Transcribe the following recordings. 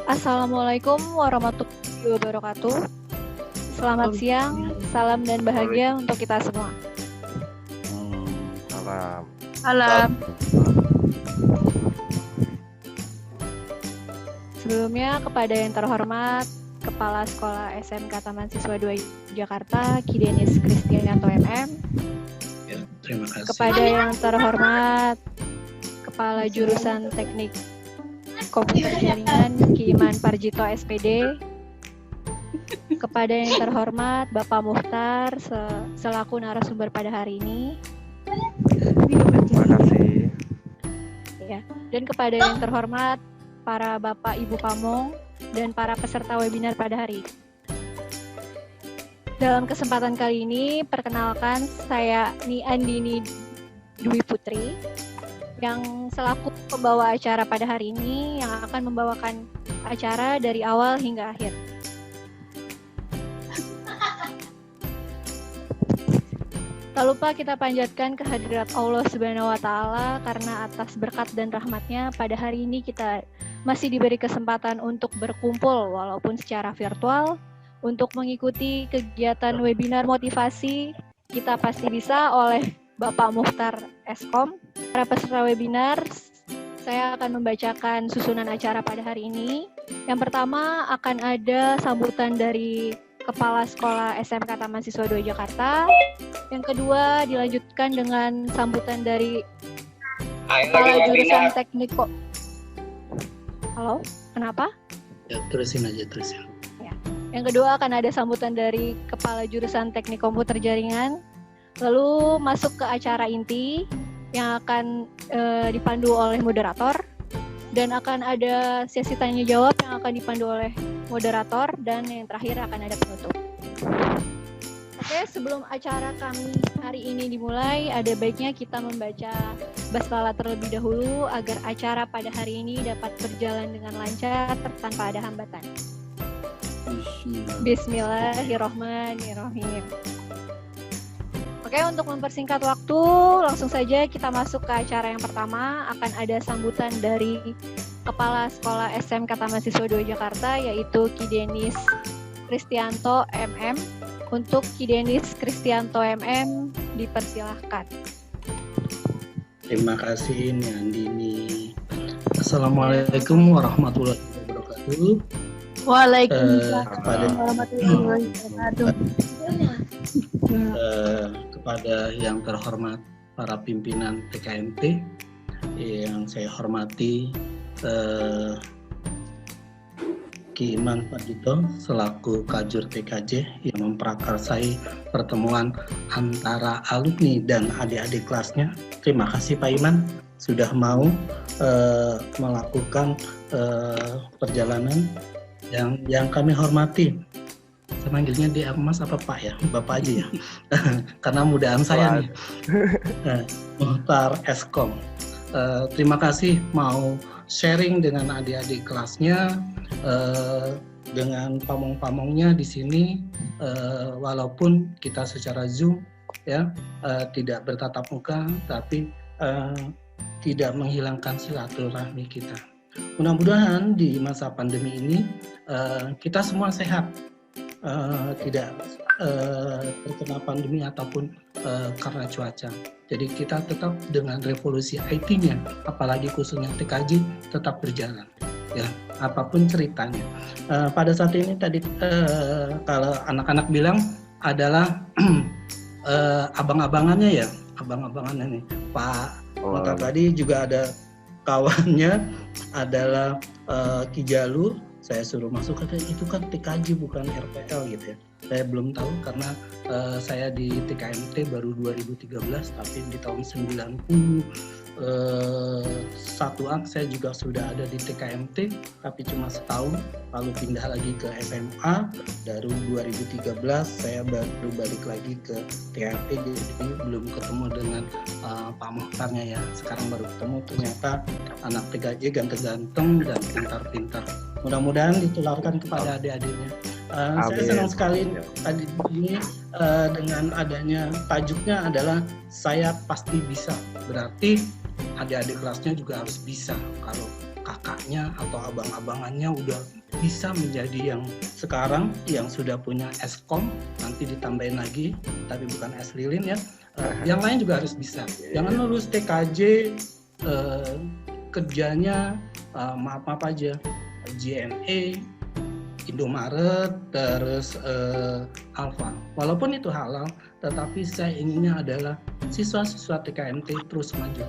Assalamualaikum warahmatullahi wabarakatuh. Selamat siang, salam dan bahagia untuk kita semua. Salam. Salam. Sebelumnya kepada yang terhormat Kepala Sekolah SMK Taman Siswa 2 Jakarta, Ki Denis Kristianto MM. Ya, terima kasih. Kepada yang terhormat Kepala Jurusan Teknik Komputer Jaringan, Ki Iman Parjito SPD. Kepada yang terhormat Bapak Muhtar selaku narasumber pada hari ini. Terima kasih. Ya. Dan kepada yang terhormat para Bapak Ibu Pamong dan para peserta webinar pada hari ini. Dalam kesempatan kali ini, perkenalkan saya Andini Dwi Putri yang selaku pembawa acara pada hari ini yang akan membawakan acara dari awal hingga akhir. Tak lupa kita panjatkan kehadirat Allah Subhanahu wa Ta'ala karena atas berkat dan rahmatnya pada hari ini kita masih diberi kesempatan untuk berkumpul walaupun secara virtual untuk mengikuti kegiatan webinar motivasi Kita Pasti Bisa oleh Bapak Muhtar Eskom. Para peserta webinar, saya akan membacakan susunan acara pada hari ini. Yang pertama akan ada sambutan dari Kepala Sekolah SMK Taman Siswa 2 Jakarta. Yang kedua dilanjutkan dengan sambutan dari Kepala Jurusan Teknik. Halo, kenapa? Ya, terusin aja. Ya. Yang kedua akan ada sambutan dari Kepala Jurusan Teknik Komputer Jaringan. Lalu masuk ke acara inti yang akan dipandu oleh moderator. Dan akan ada sesi tanya jawab yang akan dipandu oleh moderator, dan yang terakhir akan ada penutup. Oke, sebelum acara kami hari ini dimulai, ada baiknya kita membaca basmalah terlebih dahulu agar acara pada hari ini dapat berjalan dengan lancar tanpa ada hambatan. Bismillahirrahmanirrahim. Oke, untuk mempersingkat waktu, langsung saja kita masuk ke acara yang pertama. Akan ada sambutan dari Kepala Sekolah SMK Taman Siswa 2 Jakarta, yaitu Ki Denis Kristianto MM. Untuk Ki Denis Kristianto MM, dipersilahkan. Terima kasih Andini. Assalamualaikum warahmatullahi wabarakatuh. Waalaikumsalam warahmatullahi wabarakatuh. Kepada yang terhormat para pimpinan TKMT yang saya hormati, Ki Iman Parjito selaku Kajur TKJ yang memprakarsai pertemuan antara alumni dan adik-adik kelasnya. Terima kasih Pak Iman sudah mau melakukan perjalanan yang kami hormati. Saya manggilnya dia Mas apa Pak ya? Bapak aja ya. Karena mudaan saya nih. Muhtar Eskom. Terima kasih mau sharing dengan adik-adik kelasnya, dengan pamong-pamongnya di sini, walaupun kita secara Zoom ya, tidak bertatap muka, tapi tidak menghilangkan silaturahmi kita. Mudah-mudahan di masa pandemi ini kita semua sehat, tidak terkena pandemi ataupun karena cuaca. Jadi kita tetap dengan revolusi IT-nya, apalagi khususnya TKJ tetap berjalan. Ya, apapun ceritanya. Pada saat ini tadi kalau anak-anak bilang adalah abang-abangannya ya, abang-abangannya nih. Pak Muhtar tadi juga ada kawannya adalah Ki Jalur. Saya suruh masuk, katanya itu kan TKJ bukan RPL gitu ya. Saya belum tahu karena saya di TKMT baru 2013, tapi di tahun 91-an saya juga sudah ada di TKMT, tapi cuma setahun, lalu pindah lagi ke SMA. Dari 2013 saya baru balik lagi ke TKMT, jadi belum ketemu dengan Pak Muhtarnya ya. Sekarang baru ketemu, ternyata anak TKJ ganteng-ganteng dan pintar-pintar. Mudah-mudahan ditularkan kepada adik-adiknya. Saya senang sekali tadi ini dengan adanya tajuknya adalah Saya Pasti Bisa. Berarti adik-adik kelasnya juga harus bisa. kakaknya atau abang-abangannya udah bisa menjadi yang sekarang yang sudah punya Eskom, nanti ditambahin lagi, tapi bukan es lilin ya. Yang lain juga harus bisa. Jangan lulus TKJ kerjanya maaf aja JNE, Indomaret, terus Alfa. Walaupun itu halal, tetapi saya inginnya adalah siswa-siswa TKMT terus maju.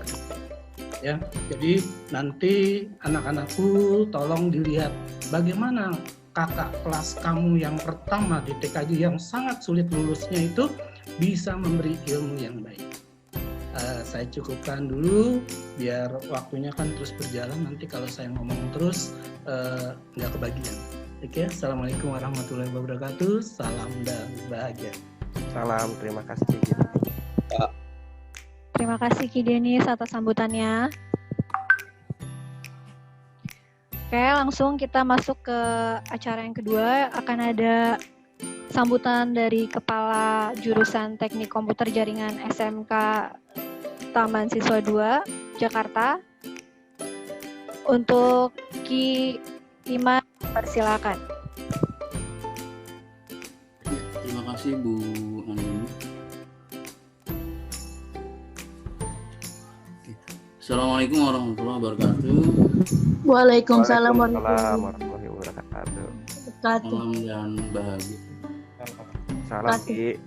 Ya, jadi nanti anak-anakku tolong dilihat bagaimana kakak kelas kamu yang pertama di TKJ yang sangat sulit lulusnya itu bisa memberi ilmu yang baik. Saya cukupkan dulu biar waktunya kan terus berjalan, nanti kalau saya ngomong terus nggak kebagian. Oke, Assalamualaikum warahmatullahi wabarakatuh, salam dan bahagia. Salam, terima kasih. Terima kasih Ki Denis atas sambutannya. Oke, langsung kita masuk ke acara yang kedua. Akan ada sambutan dari Kepala Jurusan Teknik Komputer Jaringan SMK Taman Siswa 2, Jakarta. Untuk Ki Iman, persilakan. Terima kasih Bu Andini. Assalamualaikum warahmatullahi wabarakatuh. Waalaikumsalam warahmatullahi wabarakatuh. wabarakatuh. Salam dan bahagia. Salam Ki.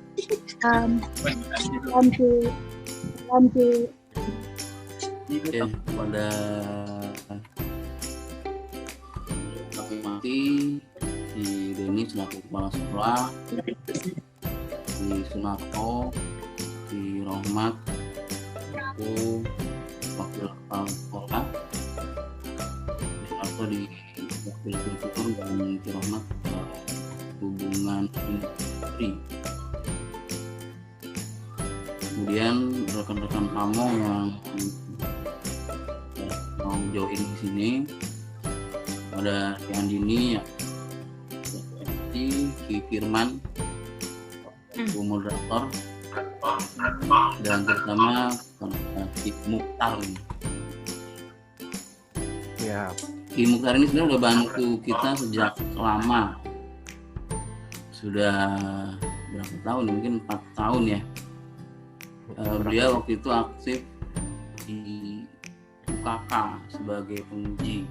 Ya, pada kami mati di Deni selaku kepala sekolah, di Sunarto, di Rohmat itu wakil kepala sekolah, di Sunarto di wakil kultur dan di Rohmat hubungan industri. Kemudian rekan-rekan kamu yang mau join di sini, ada Ki Andini, Ki Firman, Bu moderator, dan terutama Ki Mukhtar. Ya, Ki Mukhtar ini sebenarnya udah bantu kita sejak lama, sudah berapa tahun? Mungkin 4 tahun ya. Beliau waktu itu aktif di UKK sebagai penguji.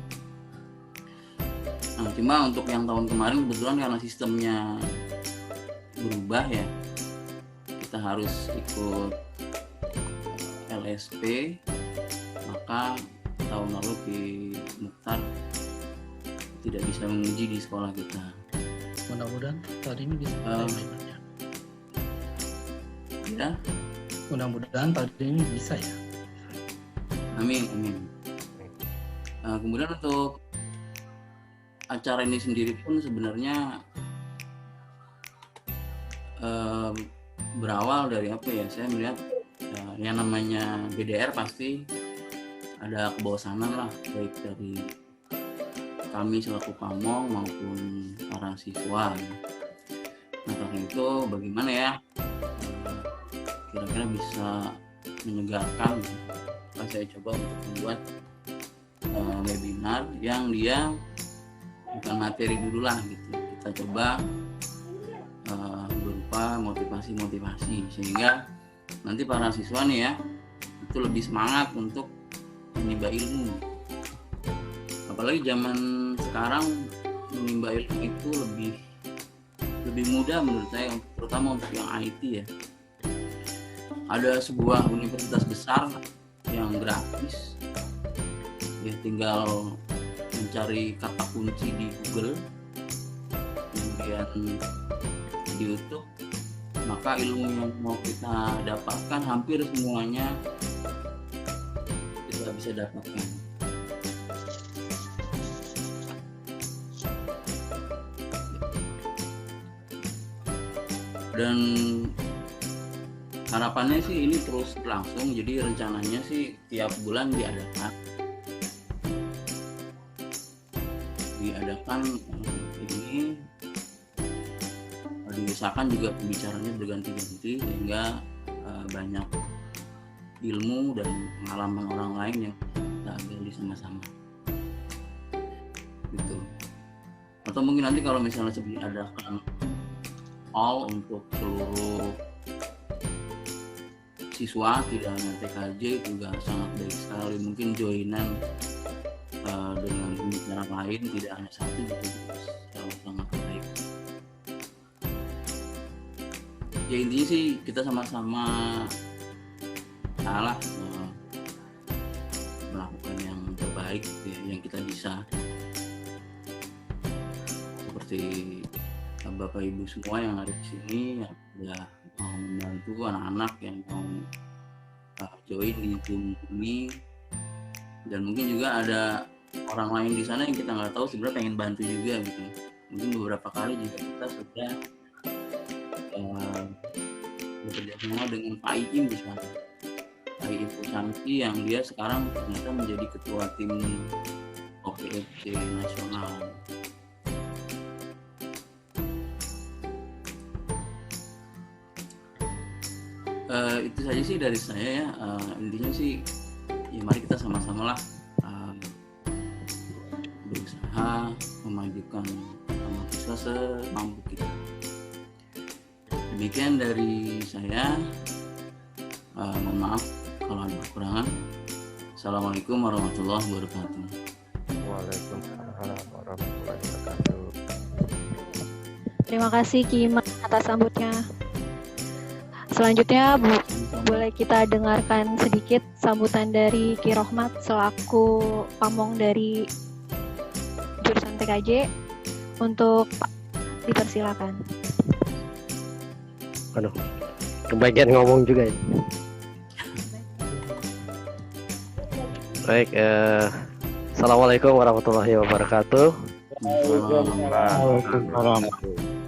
Nah, cuma untuk yang tahun kemarin kebetulan karena sistemnya berubah ya, kita harus ikut LSP, maka tahun lalu Ki Mukhtar tidak bisa menguji di sekolah kita. Mudah-mudahan tahun ini bisa Ya, mudah-mudahan tahun ini bisa ya. amin. Nah, kemudian untuk acara ini sendiri pun sebenarnya berawal dari apa ya? Saya melihat yang namanya BDR pasti ada kebosanan lah, baik dari kami selaku pamong maupun para siswa. Nah, karena itu bagaimana ya kira-kira bisa menyegarkan? Maka saya coba untuk membuat webinar yang dia bukan materi dulu lah gitu. Kita coba berupa motivasi sehingga nanti para siswa nih ya itu lebih semangat untuk menimba ilmu. Apalagi zaman sekarang menimba ilmu itu lebih mudah menurut saya, terutama untuk yang IT ya. Ada sebuah universitas besar yang gratis, ya tinggal mencari kata kunci di Google, kemudian di YouTube, maka ilmu yang mau kita dapatkan hampir semuanya kita bisa dapatkan. Dan harapannya sih ini terus berlangsung, jadi rencananya sih tiap bulan diadakan ini, diusahakan juga pembicaranya berganti-ganti sehingga banyak ilmu dan pengalaman orang lain yang kita gali sama-sama. gitu. Atau mungkin nanti kalau misalnya diadakan all untuk seluruh siswa, tidak hanya TKJ, juga sangat baik sekali. Mungkin joinan dengan pembicara lain, tidak hanya satu, juga sangat baik. Ya intinya sih kita sama-sama salah melakukan yang terbaik ya, yang kita bisa. Seperti Bapak Ibu semua yang ada di sini yang sudah mau membantu anak-anak yang mau join di Zoom ini, dan mungkin juga ada orang lain di sana yang kita nggak tahu sebenarnya pengen bantu juga gitu. Mungkin beberapa kali juga kita sudah bekerja sama dengan Pak Iim misalnya, Pak Iim Pusanti yang dia sekarang ternyata menjadi ketua tim OPFC nasional. Itu saja sih dari saya ya. Intinya sih ya mari kita sama-sama lah berusaha memajukan mahasiswa semampu kita. Demikian dari saya. Mohon maaf kalau ada kekurangan. Assalamualaikum warahmatullahi wabarakatuh. Waalaikumsalam warahmatullahi wabarakatuh. Terima kasih Ki Iman atas sambutnya. Selanjutnya boleh kita dengarkan sedikit sambutan dari Ki Rohmat selaku pamong dari jurusan TKJ untuk dipersilakan. Aduh, kebagian ngomong juga ya. Baik, Assalamualaikum warahmatullahi wabarakatuh.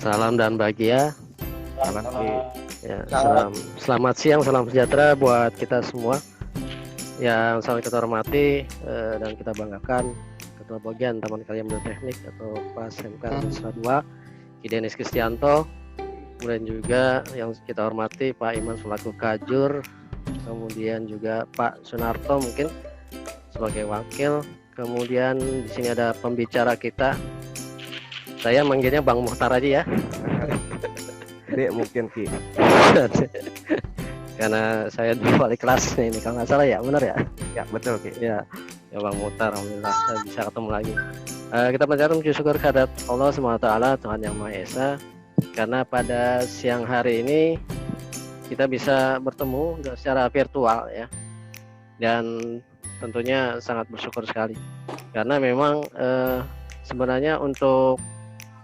Salam dan bahagia. Ya, selamat siang, salam sejahtera buat kita semua yang sangat kita hormati dan kita banggakan, Ketua Bagian Taman Karya Media Teknik atau Pas MK Nusa 2, Ki Denis Kristianto, kemudian juga yang kita hormati Pak Iman selaku Kajur, kemudian juga Pak Sunarto mungkin sebagai wakil, kemudian di sini ada pembicara kita, saya manggilnya Bang Muhtar aja ya. Dek mungkin Ki. Karena saya dulu wali kelas ini kalau nggak salah ya, benar ya? Ya betul Ki. Ya Bang Muhtar, alhamdulillah saya bisa ketemu lagi. Kita panjatkan puji syukur kehadirat Allah SWT, Tuhan Yang Maha Esa, karena pada siang hari ini kita bisa bertemu secara virtual ya, dan tentunya sangat bersyukur sekali karena memang sebenarnya untuk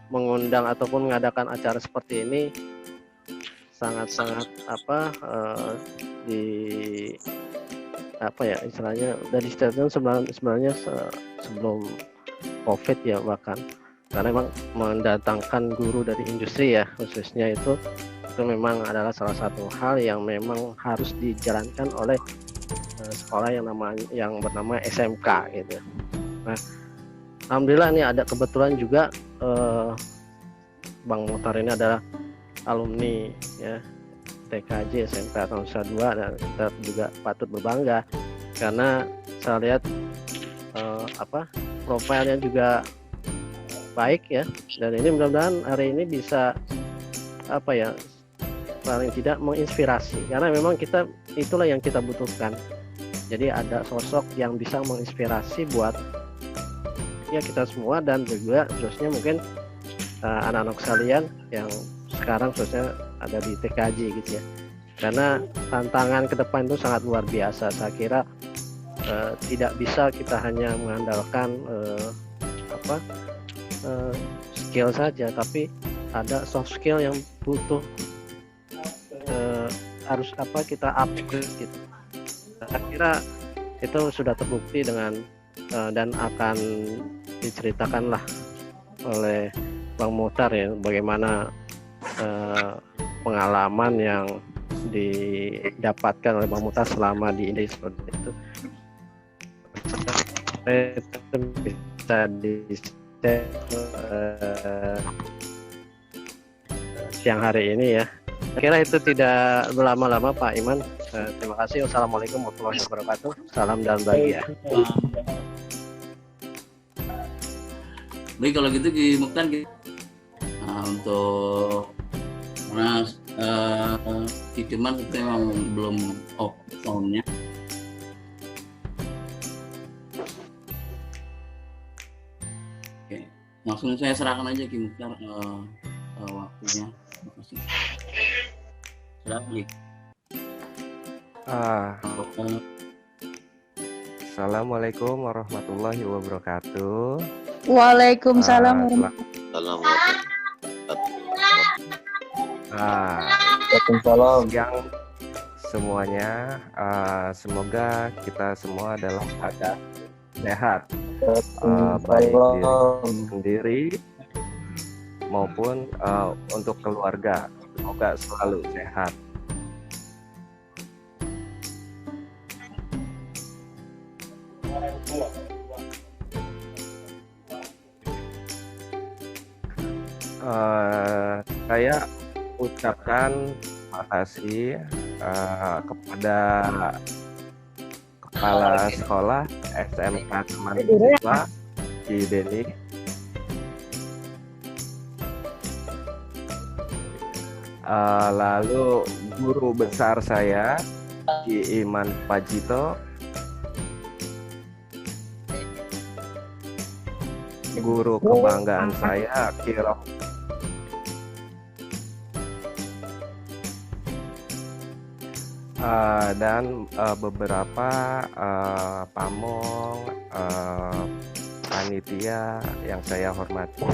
mengundang ataupun mengadakan acara seperti ini sangat-sangat istilahnya dari stadion sebenarnya sebelum COVID ya, bahkan karena memang mendatangkan guru dari industri ya, khususnya itu memang adalah salah satu hal yang memang harus dijalankan oleh sekolah yang bernama SMK gitu. Nah, alhamdulillah ini ada kebetulan juga Bang Muhtar ini adalah alumni ya TKJ SMK tahun Nusa 2, dan kita juga patut berbangga karena saya lihat profilnya juga baik ya, dan ini mudah-mudahan hari ini bisa paling tidak menginspirasi, karena memang kita itulah yang kita butuhkan. Jadi ada sosok yang bisa menginspirasi buat ya kita semua, dan juga khususnya mungkin anak-anak sekalian yang sekarang khususnya ada di TKJ gitu ya, karena tantangan ke depan itu sangat luar biasa. Saya kira tidak bisa kita hanya mengandalkan skill saja, tapi ada soft skill yang butuh harus kita upgrade gitu. Saya kira itu sudah terbukti dengan dan akan diceritakan lah oleh Bang Muhtar ya, bagaimana pengalaman yang didapatkan oleh Bang Muhtar selama di Indonesia seperti itu. Bisa siang hari ini ya. Saya kira itu tidak berlama-lama Pak Iman. Terima kasih. Wassalamualaikum warahmatullahi wabarakatuh. Salam dan bahagia. Baik kalau gitu Ki Mukhtar, untuk karena Cuman itu memang belum off soundnya. Oke, langsung saya serahkan aja Ki Mukhtar waktunya. Terima kasih. Silakan. Assalamualaikum warahmatullahi wabarakatuh. Waalaikumsalam. Waalaikumsalam. Yang semuanya, semoga kita semua dalam keadaan sehat, baik diri sendiri maupun untuk keluarga. Semoga selalu sehat. Saya ucapkan makasih kepada Kepala Sekolah SMK Taman Siswa Cideni, lalu guru besar saya Ki Iman Pajito, guru kebanggaan saya Ki Roh, dan beberapa pamong, panitia yang saya hormati.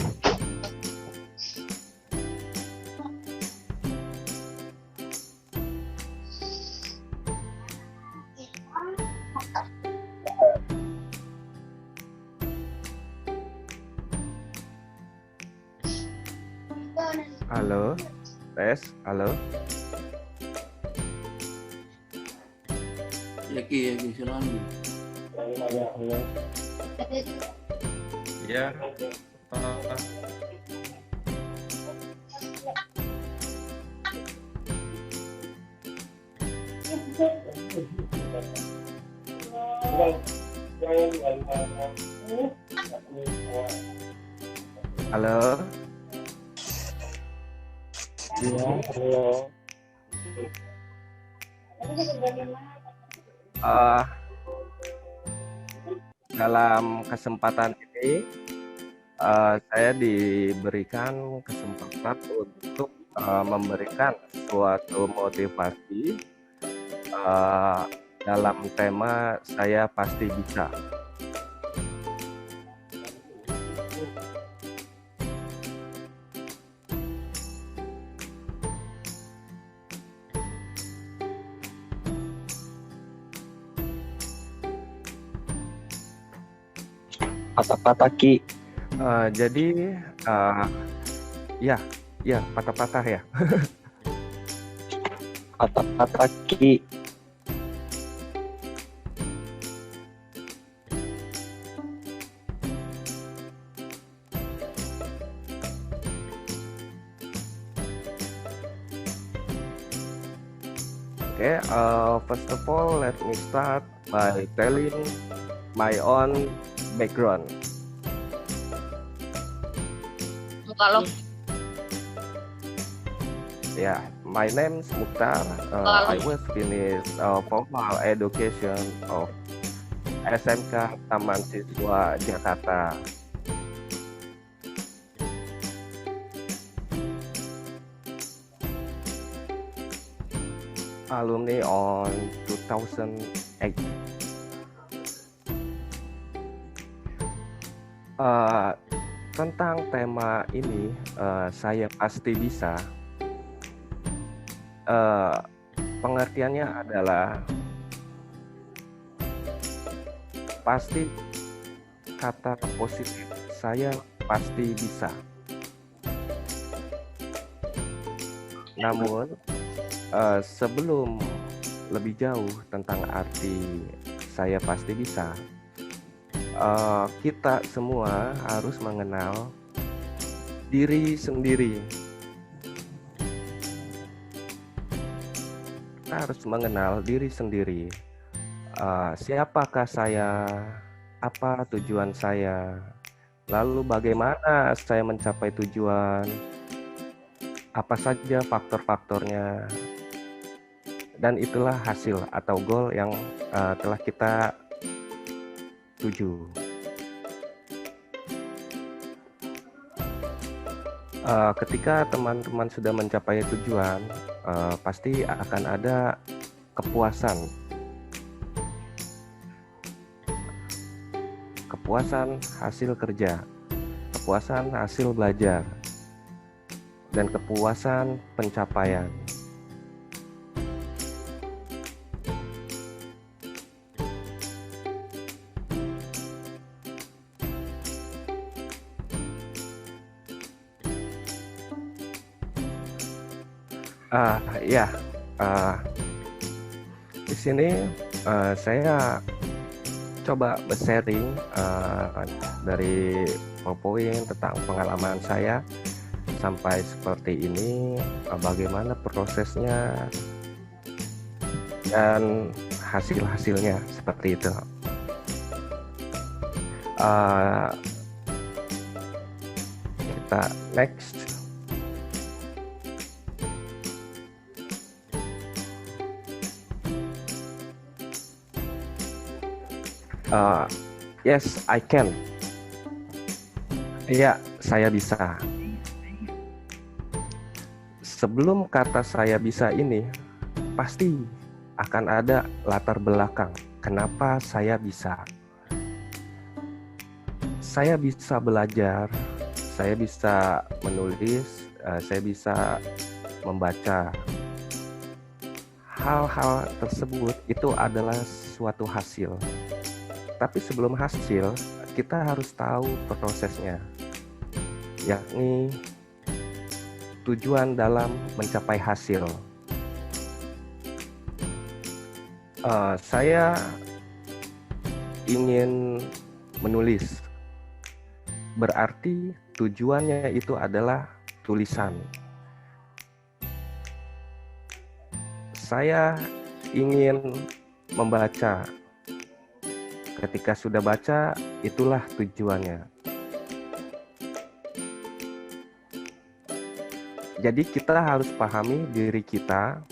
Halo, tes, halo. Ya Ki, silakan Ki. Ya. Halo. Iya, halo. Dalam kesempatan ini saya diberikan kesempatan untuk memberikan suatu motivasi dalam tema Saya Pasti Bisa. Patah-patah Ki. Jadi ya patah-patah ya. Patah-patah Ki. Okay, first of all, let me start by telling my own background. Kalau Yeah, my name is Mukhtar. I was finished formal education of SMK Taman Siswa Jakarta. Alumni on 2008. Tentang tema ini, saya pasti bisa. Pengertiannya adalah pasti kata positif, saya pasti bisa. Namun sebelum lebih jauh tentang arti saya pasti bisa, kita semua harus mengenal diri sendiri. Kita harus mengenal diri sendiri. Siapakah saya? Apa tujuan saya? Lalu bagaimana saya mencapai tujuan? Apa saja faktor-faktornya? Dan itulah hasil atau goal yang telah kita tuju. Ketika teman-teman sudah mencapai tujuan, pasti akan ada kepuasan. Kepuasan hasil kerja, kepuasan hasil belajar, dan kepuasan pencapaian. Ya, di sini saya coba sharing dari PowerPoint tentang pengalaman saya sampai seperti ini, bagaimana prosesnya dan hasil-hasilnya seperti itu. Kita next. Yes, I can. Iya, saya bisa. Sebelum kata saya bisa ini, pasti akan ada latar belakang kenapa saya bisa. Saya bisa belajar, saya bisa menulis, saya bisa membaca. Hal-hal tersebut itu adalah suatu hasil. Tapi sebelum hasil, kita harus tahu prosesnya, yakni tujuan dalam mencapai hasil. Saya ingin menulis, berarti tujuannya itu adalah tulisan. Saya ingin membaca. Ketika sudah baca, itulah tujuannya. Jadi kita harus pahami diri kita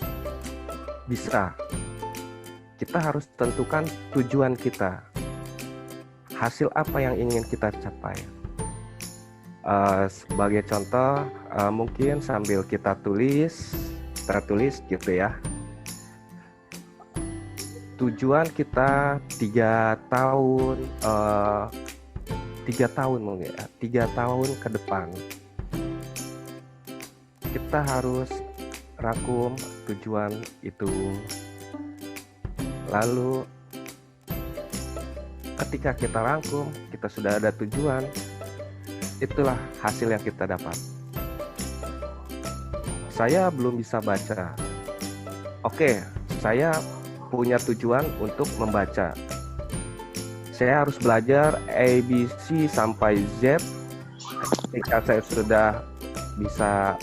bisa. Kita harus tentukan tujuan kita. Hasil apa yang ingin kita capai. Sebagai contoh, mungkin sambil kita tulis gitu ya. Tujuan kita 3 tahun mungkin ya, 3 tahun ke depan. Kita harus rangkum tujuan itu. Lalu ketika kita rangkum, kita sudah ada tujuan, itulah hasil yang kita dapat. Saya belum bisa baca. Oke, saya punya tujuan untuk membaca. Saya harus belajar ABC sampai Z. Ketika saya sudah bisa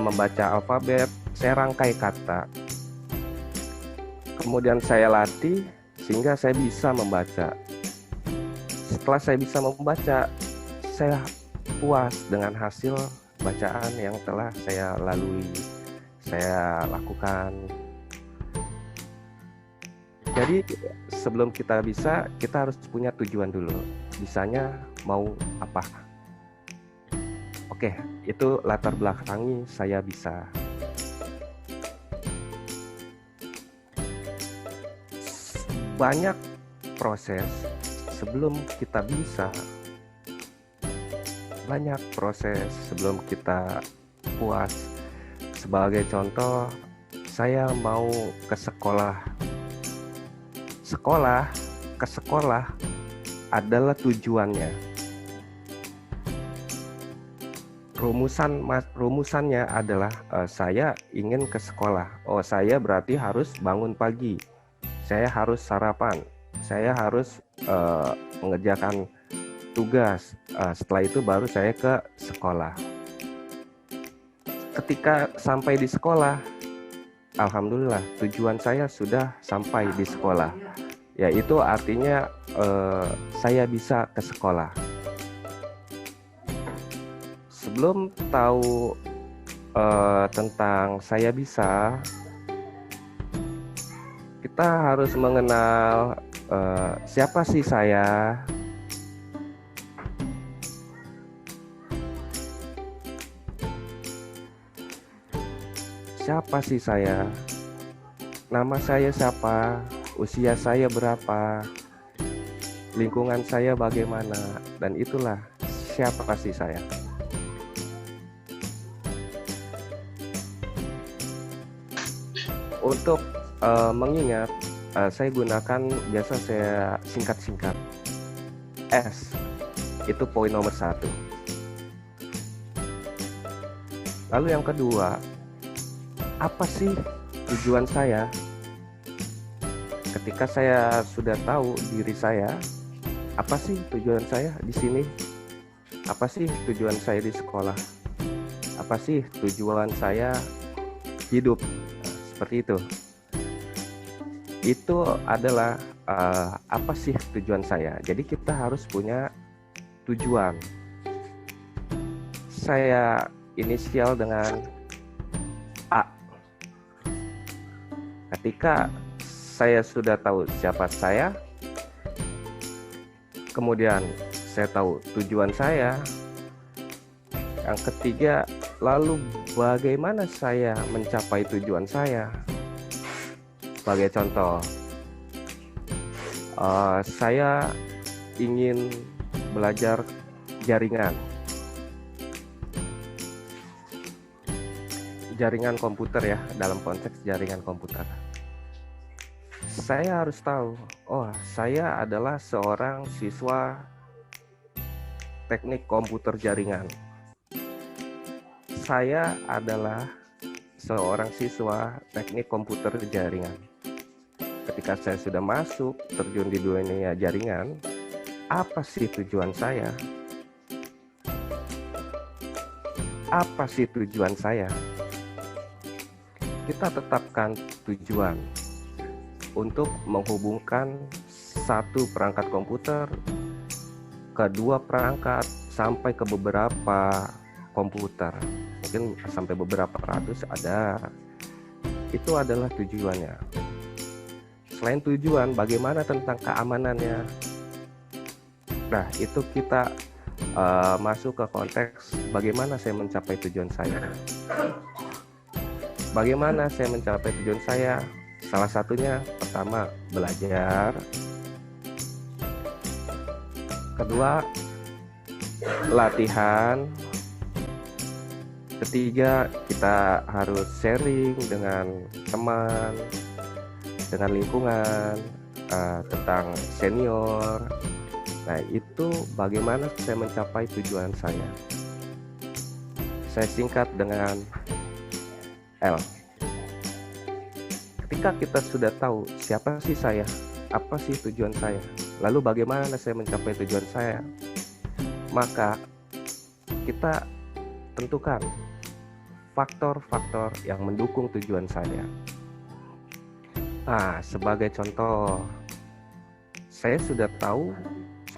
membaca alfabet, saya rangkai kata. Kemudian saya latih sehingga saya bisa membaca. Setelah saya bisa membaca, saya puas dengan hasil bacaan yang telah saya lalui, saya lakukan. Jadi sebelum kita bisa, kita harus punya tujuan dulu. Bisanya mau apa? Oke, itu latar belakangi saya bisa. Banyak proses sebelum kita bisa. Banyak proses sebelum kita puas. Sebagai contoh, saya mau ke sekolah. Ke sekolah adalah tujuannya. Rumusannya adalah saya ingin ke sekolah. Oh, saya berarti harus bangun pagi. Saya harus sarapan. Saya harus mengerjakan tugas. Setelah itu baru saya ke sekolah. Ketika sampai di sekolah, alhamdulillah tujuan saya sudah sampai di sekolah. Yaitu artinya saya bisa ke sekolah. sebelum tahu tentang saya bisa, kita harus mengenal siapa sih saya. Siapa sih saya? Nama saya siapa? Usia saya berapa? Lingkungan saya bagaimana? Dan itulah siapa sih saya. Untuk mengingat, saya gunakan biasa saya singkat-singkat. S, itu poin nomor 1. Lalu yang kedua, apa sih tujuan saya? Ketika saya sudah tahu diri saya, apa sih tujuan saya di sini? Apa sih tujuan saya di sekolah? Apa sih tujuan saya hidup? Nah, seperti itu. Itu adalah apa sih tujuan saya. Jadi kita harus punya tujuan. Saya inisial dengan A. Ketika saya sudah tahu siapa saya, kemudian saya tahu tujuan saya, yang ketiga, lalu bagaimana saya mencapai tujuan saya. Sebagai contoh, saya ingin belajar jaringan komputer ya, dalam konteks jaringan komputer. Saya harus tahu, saya adalah seorang siswa teknik komputer jaringan. Saya adalah seorang siswa teknik komputer jaringan. Ketika saya sudah masuk, terjun di dunia jaringan, apa sih tujuan saya? Apa sih tujuan saya? Kita tetapkan tujuan untuk menghubungkan satu perangkat komputer ke dua perangkat sampai ke beberapa komputer, mungkin sampai beberapa ratus ada. Itu adalah tujuannya. Selain tujuan, bagaimana tentang keamanannya? Nah, itu kita masuk ke konteks bagaimana saya mencapai tujuan saya. Bagaimana saya mencapai tujuan saya? Salah satunya, pertama, belajar. Kedua, latihan. Ketiga, kita harus sharing dengan teman, dengan lingkungan, tentang senior. Nah, itu bagaimana saya mencapai tujuan saya. Saya singkat dengan L. Ketika kita sudah tahu siapa sih saya, apa sih tujuan saya, lalu bagaimana saya mencapai tujuan saya, maka kita tentukan faktor-faktor yang mendukung tujuan saya. Nah, sebagai contoh, saya sudah tahu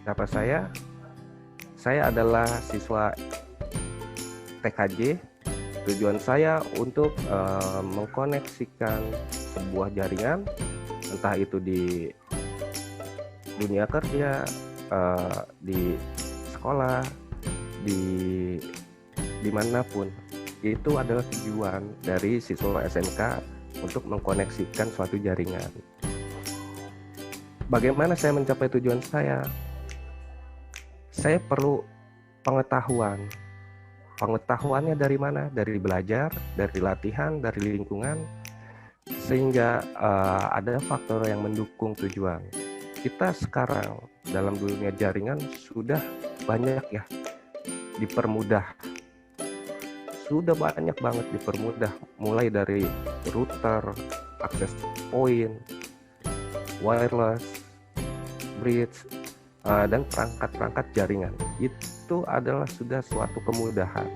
siapa saya. Saya adalah siswa TKJ. Tujuan saya untuk mengkoneksikan sebuah jaringan, entah itu di dunia kerja, di sekolah, dimanapun. Itu adalah tujuan dari siswa SMK untuk mengkoneksikan suatu jaringan. Bagaimana saya mencapai tujuan saya? Saya perlu pengetahuan. Pengetahuannya dari mana? Dari belajar, dari latihan, dari lingkungan, sehingga ada faktor yang mendukung tujuan. Kita sekarang dalam dunia jaringan sudah banyak ya dipermudah. Sudah banyak banget dipermudah, mulai dari router, access point, wireless, bridge, dan perangkat-perangkat jaringan. Itu adalah sudah suatu kemudahan.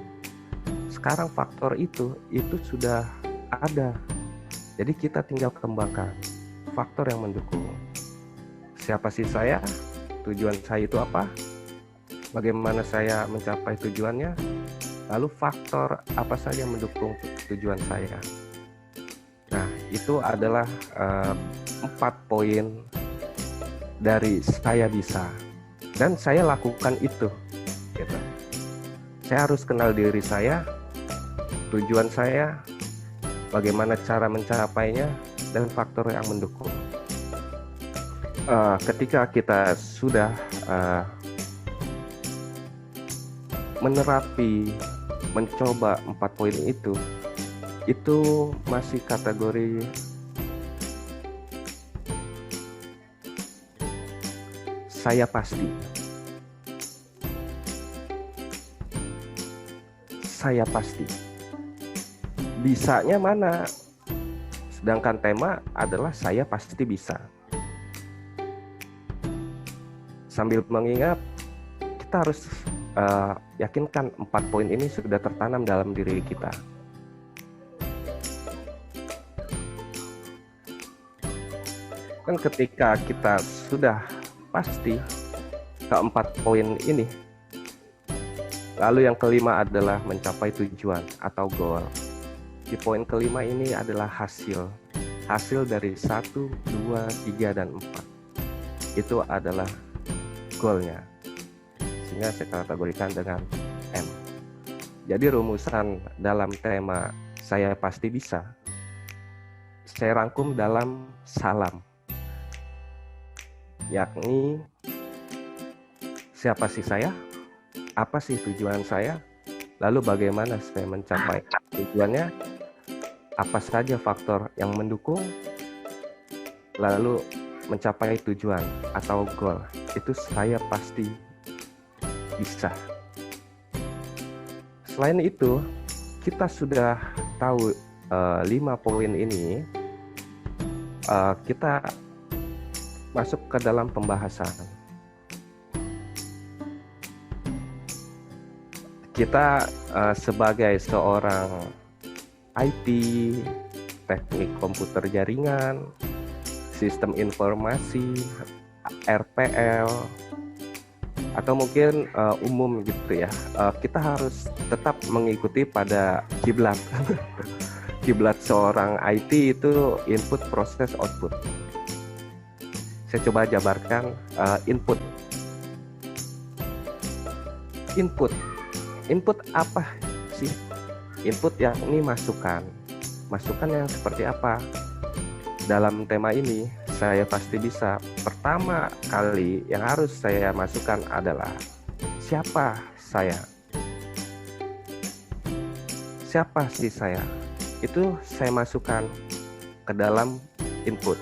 Sekarang faktor itu sudah ada. Jadi kita tinggal kembangkan faktor yang mendukung. Siapa sih saya? Tujuan saya itu apa? Bagaimana saya mencapai tujuannya? Lalu faktor apa saja yang mendukung tujuan saya? Nah, itu adalah 4 poin dari saya bisa. Dan saya lakukan itu. Gitu. Saya harus kenal diri saya, tujuan saya, bagaimana cara mencapainya, dan faktor yang mendukung. Ketika kita sudah mencoba 4 poin itu masih kategori saya pasti. Saya pasti. Bisanya mana? Sedangkan tema adalah saya pasti bisa. Sambil mengingat, kita harus yakinkan 4 poin ini sudah tertanam dalam diri kita. Dan ketika kita sudah pasti keempat poin ini, lalu yang kelima adalah mencapai tujuan atau goal. Di poin kelima ini adalah hasil dari 1, 2, 3, dan 4. Itu adalah goalnya, sehingga saya kategorikan dengan M. Jadi rumusan dalam tema saya pasti bisa, saya rangkum dalam SALAM, yakni siapa sih saya, apa sih tujuan saya, lalu bagaimana saya mencapai tujuannya, apa saja faktor yang mendukung, lalu mencapai tujuan atau goal. Itu saya pasti bisa. Selain itu, kita sudah tahu 5 poin ini, kita masuk ke dalam pembahasan. Kita sebagai seorang IT, teknik komputer jaringan, sistem informasi, RPL, atau mungkin umum gitu ya, kita harus tetap mengikuti pada kiblat. Kiblat seorang IT itu input, proses, output. Saya coba jabarkan input. Input apa sih? Input yakni masukan. Masukan yang seperti apa? Dalam tema ini, saya pasti bisa. Pertama kali yang harus saya masukkan adalah siapa saya? Siapa sih saya? Itu saya masukkan ke dalam input.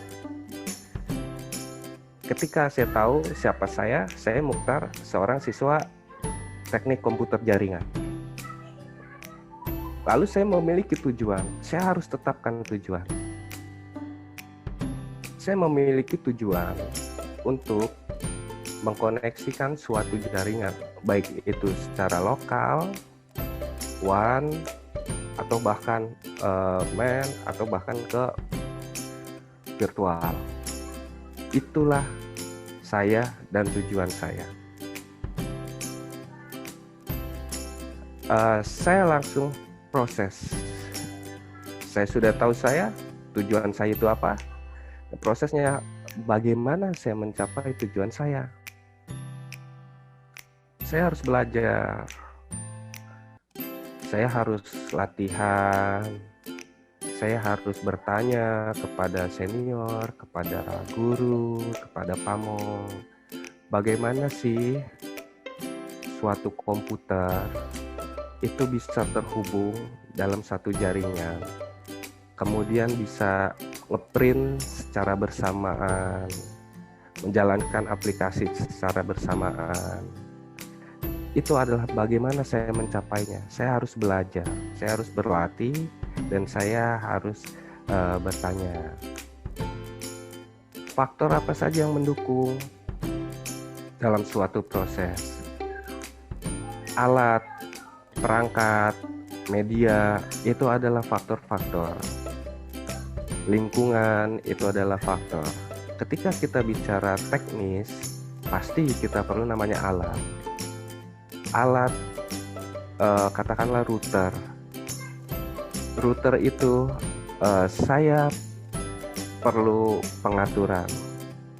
Ketika saya tahu siapa saya Mukhtar, seorang siswa teknik komputer jaringan. Lalu saya memiliki tujuan, saya harus tetapkan tujuan. Saya memiliki tujuan untuk mengkoneksikan suatu jaringan, baik itu secara lokal, WAN, atau bahkan MAN, atau bahkan ke virtual. Itulah saya dan tujuan saya. Saya langsung proses. Saya sudah tahu tujuan saya itu apa. Prosesnya bagaimana saya mencapai tujuan saya. Saya harus belajar. Saya harus latihan. Saya harus bertanya kepada senior, kepada guru, kepada pamong. Bagaimana sih suatu komputer itu bisa terhubung dalam satu jaringan, kemudian bisa ngeprint secara bersamaan, menjalankan aplikasi secara bersamaan. Itu adalah bagaimana saya mencapainya. Saya harus belajar, saya harus berlatih, dan saya harus bertanya. Faktor apa saja yang mendukung dalam suatu proses? Alat, perangkat, media, itu adalah faktor-faktor. Lingkungan, itu adalah faktor. Ketika kita bicara teknis, pasti kita perlu namanya alat. Alat katakanlah router. Router itu saya perlu pengaturan.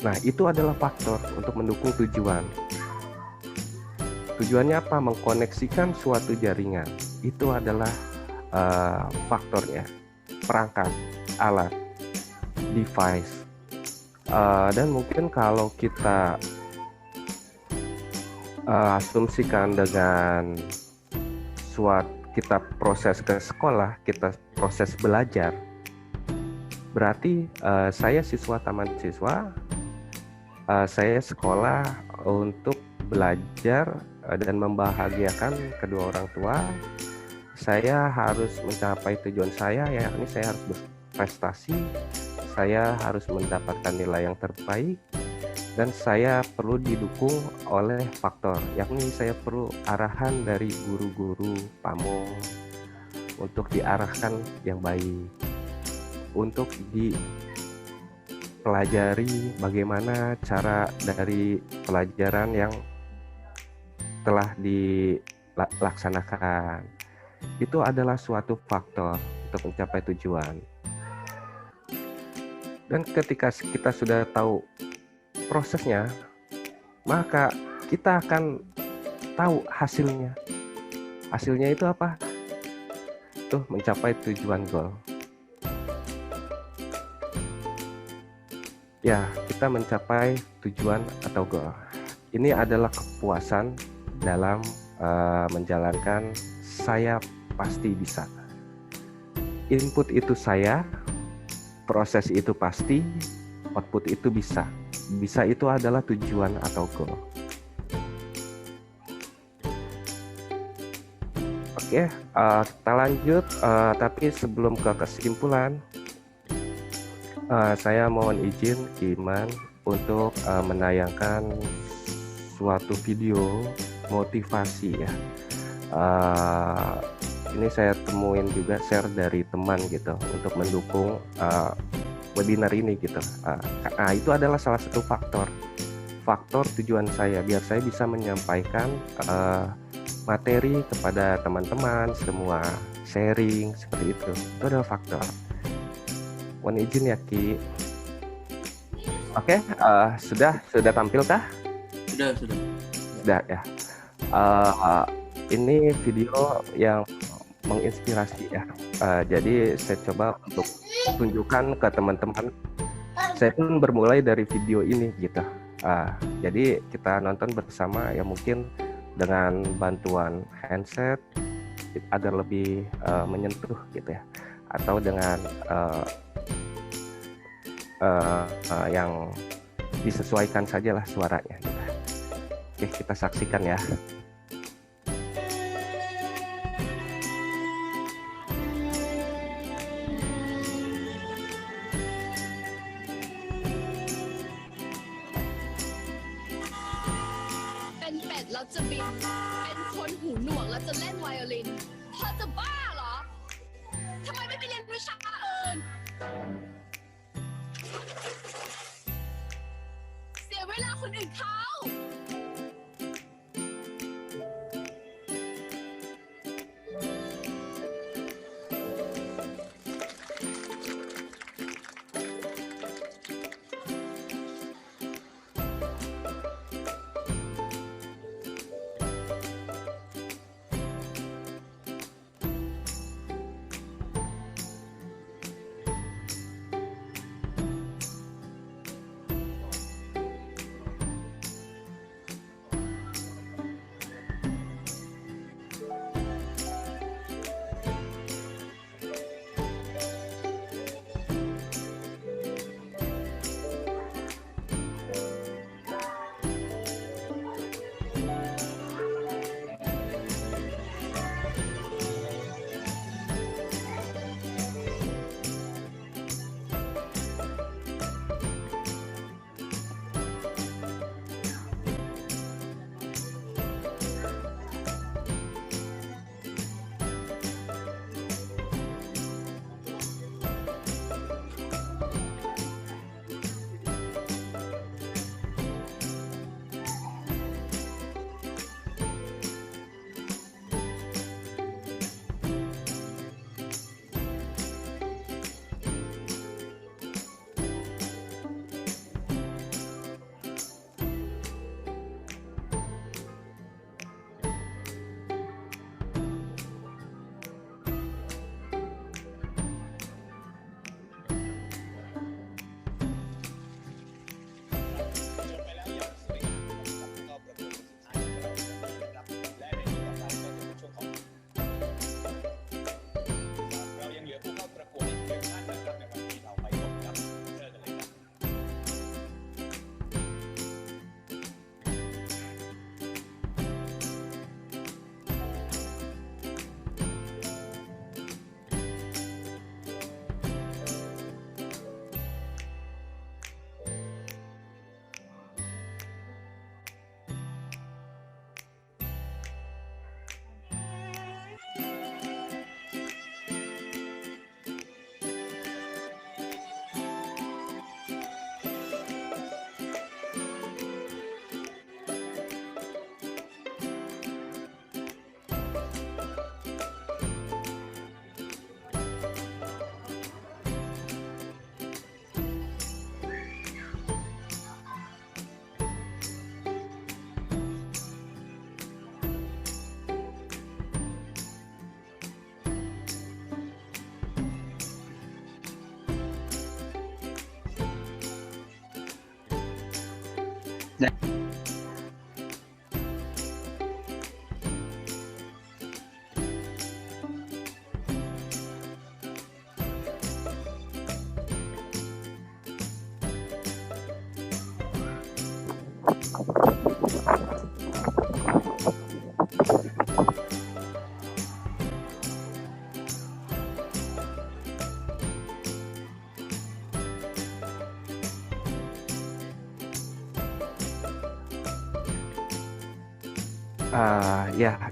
Nah, itu adalah faktor untuk mendukung tujuan. Tujuannya apa? Mengkoneksikan suatu jaringan. Itu adalah faktornya. Perangkat, alat, device. Dan mungkin kalau kita asumsikan dengan kita proses ke sekolah, kita proses belajar, berarti saya siswa taman siswa, saya sekolah untuk belajar dan membahagiakan kedua orang tua. Saya harus mencapai tujuan saya, yakni saya harus berprestasi, saya harus mendapatkan nilai yang terbaik, dan saya perlu didukung oleh faktor, yakni saya perlu arahan dari guru-guru PAMO untuk diarahkan yang baik, untuk dipelajari bagaimana cara dari pelajaran yang telah dilaksanakan. Itu adalah suatu faktor untuk mencapai tujuan. Dan ketika kita sudah tahu prosesnya, maka kita akan tahu hasilnya. Hasilnya itu apa? Tuh, mencapai tujuan goal. Ya, kita mencapai tujuan atau goal. Ini adalah kepuasan dalam menjalankan saya pasti bisa. Input itu saya, proses itu pasti, output itu bisa. Bisa itu adalah tujuan atau goal. Oke, kita lanjut. Tapi sebelum ke kesimpulan, saya mohon izin Iman untuk menayangkan suatu video motivasi ya. Ini saya temuin juga share dari teman gitu untuk mendukung webinar ini gitu. Nah, itu adalah salah satu faktor tujuan saya, biar saya bisa menyampaikan materi kepada teman-teman semua, sharing seperti itu. Itu adalah faktor. Mohon izin ya Ki. Oke, sudah tampilkah? Sudah ya. Ini video yang menginspirasi ya. Jadi saya coba untuk tunjukkan ke teman-teman. Saya pun bermulai dari video ini gitu. Jadi kita nonton bersama ya, mungkin dengan bantuan handset agar lebih menyentuh gitu ya, atau dengan yang disesuaikan sajalah suaranya gitu. Oke, kita saksikan ya.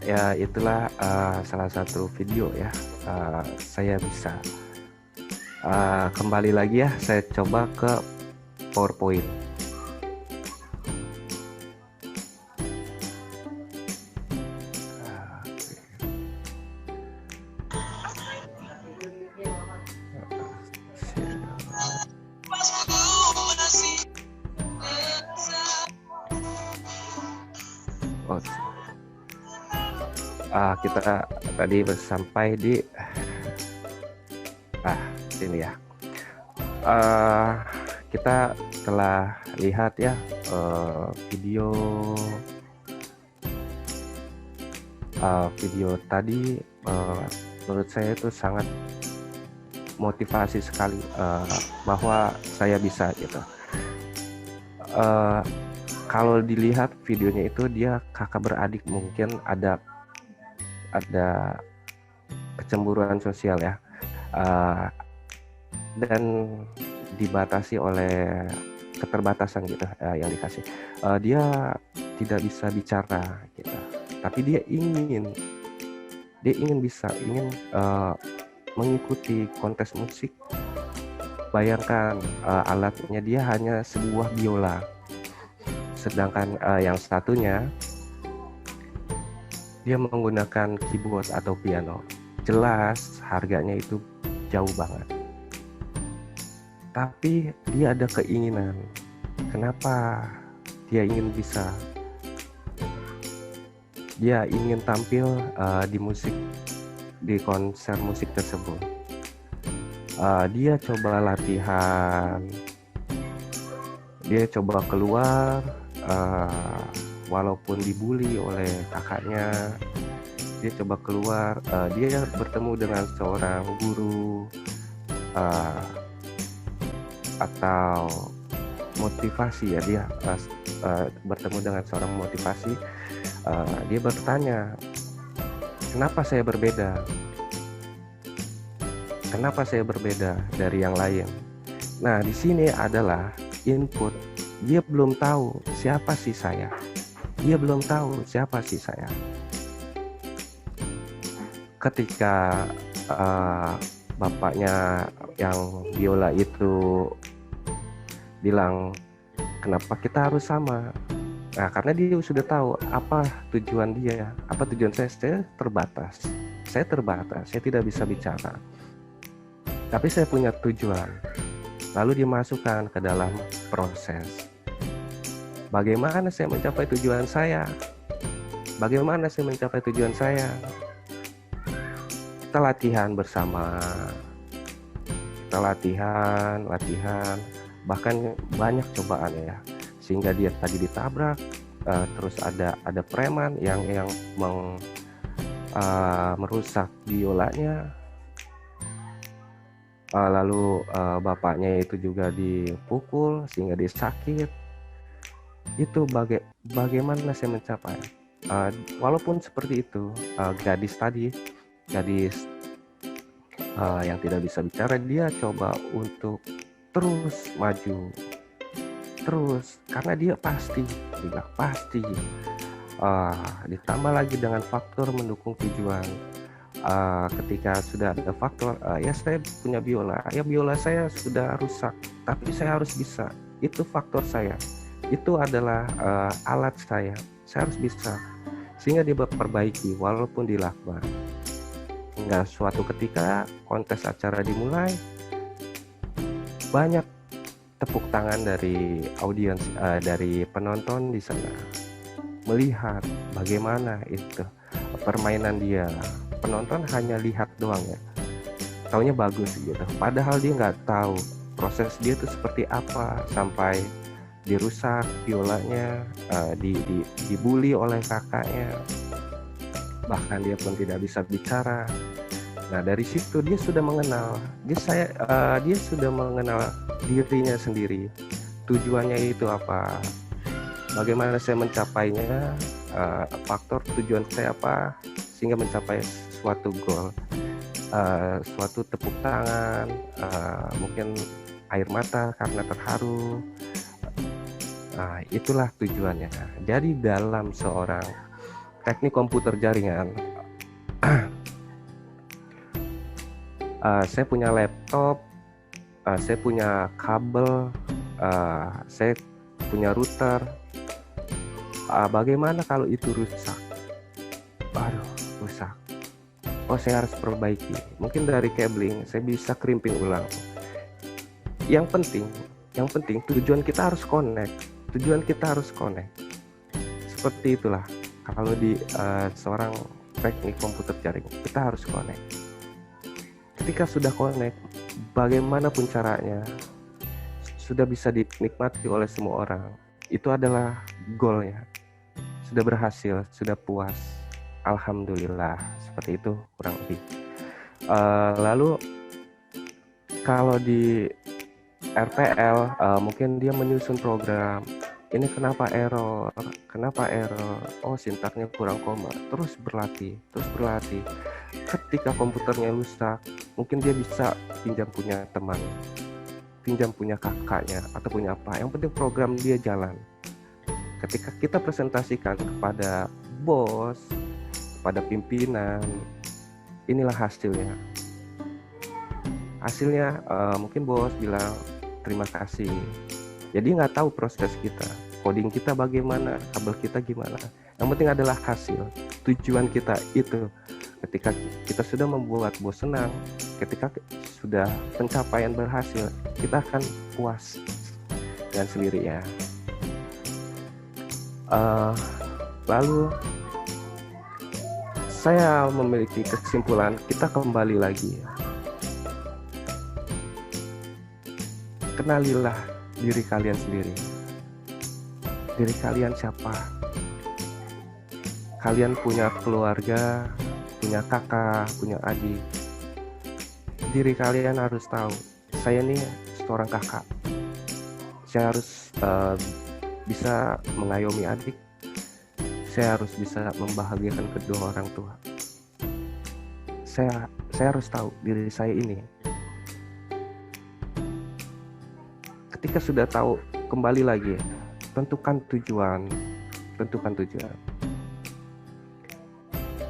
Ya itulah salah satu video ya. Saya bisa kembali lagi ya. Saya coba ke PowerPoint. Kita tadi sampai di sini ya. Kita telah lihat ya video tadi. Menurut saya itu sangat motivasi sekali, bahwa saya bisa gitu. Kalau dilihat videonya itu dia kakak beradik, mungkin ada kecemburuan sosial ya, dan dibatasi oleh keterbatasan gitu yang dikasih. Dia tidak bisa bicara gitu, tapi dia ingin mengikuti kontes musik. Bayangkan alatnya dia hanya sebuah biola, sedangkan yang satunya dia menggunakan keyboard atau piano. Jelas harganya itu jauh banget. Tapi dia ada keinginan. Kenapa dia ingin bisa? Dia ingin tampil di konser musik tersebut. Dia coba latihan. Dia coba keluar, walaupun dibully oleh kakaknya, dia coba keluar. Dia bertemu dengan seorang guru atau motivasi ya. Dia bertemu dengan seorang motivasi. Dia bertanya, kenapa saya berbeda? Kenapa saya berbeda dari yang lain? Nah, di sini adalah input. Dia belum tahu siapa sih saya. Dia belum tahu siapa sih saya. Ketika bapaknya yang biola itu bilang, kenapa kita harus sama? Nah, karena dia sudah tahu apa tujuan dia, apa tujuan saya. Saya terbatas, saya tidak bisa bicara. Tapi saya punya tujuan. Lalu dimasukkan ke dalam proses. Bagaimana saya mencapai tujuan saya? Bagaimana saya mencapai tujuan saya? Kita latihan bersama. Kita latihan, bahkan banyak cobaan ya. Sehingga dia tadi ditabrak, terus ada preman yang merusak biolanya. Lalu bapaknya itu juga dipukul sehingga dia sakit. Itu bagaimana saya mencapai. Walaupun seperti itu, gadis yang tidak bisa bicara, dia coba untuk terus maju, terus, karena dia pasti. Ditambah lagi dengan faktor mendukung tujuan. Ketika sudah ada faktor, ya saya punya biola, ya biola saya sudah rusak, tapi saya harus bisa. Itu faktor saya, itu adalah alat saya harus bisa. Sehingga dia perbaiki walaupun dilakban. Hingga suatu ketika kontes acara dimulai, banyak tepuk tangan dari audiens, dari penonton di sana, melihat bagaimana itu permainan dia. Penonton hanya lihat doang ya, taunya bagus gitu. Padahal dia nggak tahu proses dia itu seperti apa sampai dirusak violanya, dibully oleh kakaknya, bahkan dia pun tidak bisa bicara. Nah dari situ dia sudah mengenal, dia sudah mengenal dirinya sendiri, tujuannya itu apa, bagaimana saya mencapainya, faktor tujuan saya apa, sehingga mencapai suatu goal, suatu tepuk tangan, mungkin air mata karena terharu. Nah, itulah tujuannya. Jadi dalam seorang teknik komputer jaringan, saya punya laptop, saya punya kabel, saya punya router. Bagaimana kalau itu rusak? Aduh, rusak. Oh, saya harus perbaiki. Mungkin dari cabling saya bisa crimping ulang. Yang penting tujuan kita harus connect. Seperti itulah kalau di seorang teknik komputer jaringan, kita harus connect. Ketika sudah connect, bagaimanapun caranya, sudah bisa dinikmati oleh semua orang. Itu adalah goalnya. Sudah berhasil, sudah puas. Alhamdulillah, seperti itu kurang lebih. Lalu kalau di RPL, mungkin dia menyusun program. Ini kenapa error? Oh, sintaknya kurang koma. Terus berlatih. Ketika komputernya rusak, mungkin dia bisa pinjam punya teman, pinjam punya kakaknya, atau punya apa. Yang penting program dia jalan. Ketika kita presentasikan kepada bos, kepada pimpinan, inilah hasilnya. Mungkin bos bilang terima kasih. Jadi nggak tahu proses kita, coding kita bagaimana, kabel kita gimana. Yang penting adalah hasil. Tujuan kita itu. Ketika kita sudah membuat bos senang, ketika sudah pencapaian berhasil, kita akan puas dengan sendirinya. Lalu saya memiliki kesimpulan, kita kembali lagi. Kenalilah diri kalian sendiri. Diri kalian siapa? Kalian punya keluarga, punya kakak, punya adik. Diri kalian harus tahu, saya ini seorang kakak. Saya harus bisa mengayomi adik. Saya harus bisa membahagiakan kedua orang tua. Saya harus tahu diri saya ini. Ketika sudah tahu, kembali lagi, tentukan tujuan.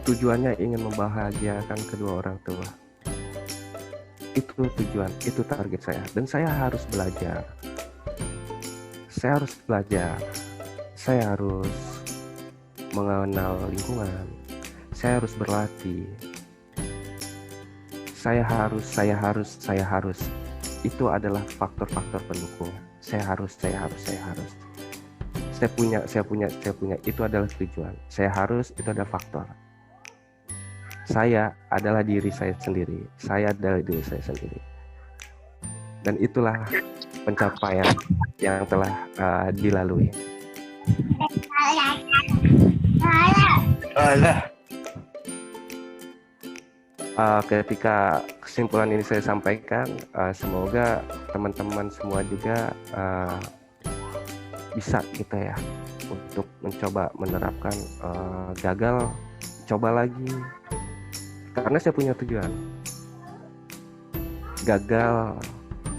Tujuannya ingin membahagiakan kedua orang tua. Itu tujuan, itu target saya. Dan saya harus belajar. Saya harus mengenal lingkungan. Saya harus berlatih. Saya harus. Itu adalah faktor-faktor pendukung. Saya harus. Saya punya. Itu adalah tujuan. Saya harus, itu adalah faktor. Saya adalah diri saya sendiri. Dan itulah pencapaian yang telah dilalui. Ketika kesimpulan ini saya sampaikan, semoga teman-teman semua juga bisa gitu ya, untuk mencoba menerapkan gagal, coba lagi, karena saya punya tujuan. Gagal,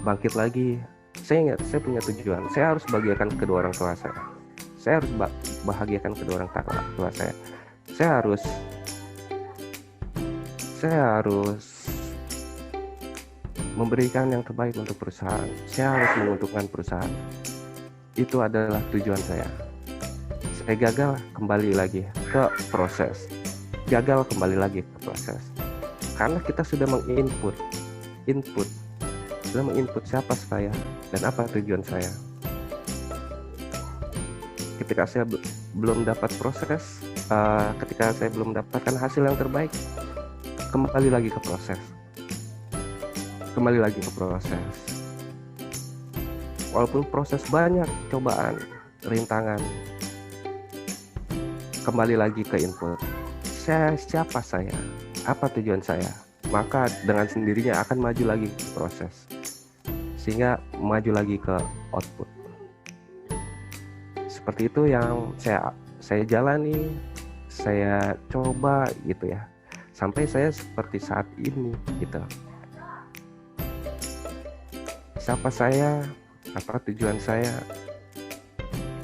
bangkit lagi. Saya punya tujuan. Saya harus bahagiakan kedua orang tua saya. Saya harus bahagiakan kedua orang tua saya. Saya harus memberikan yang terbaik untuk perusahaan. Saya harus menguntungkan perusahaan. Itu adalah tujuan saya. Saya gagal, kembali lagi ke proses. Karena kita sudah menginput siapa saya dan apa tujuan saya. Ketika saya belum dapat proses, ketika saya belum mendapatkan hasil yang terbaik, kembali lagi ke proses. walaupun proses banyak cobaan, rintangan, kembali lagi ke input. Siapa saya? Apa tujuan saya? Maka dengan sendirinya akan maju lagi ke proses, sehingga maju lagi ke output. Seperti itu yang saya jalani, saya coba gitu ya, sampai saya seperti saat ini gitu. Siapa saya? Apa tujuan saya?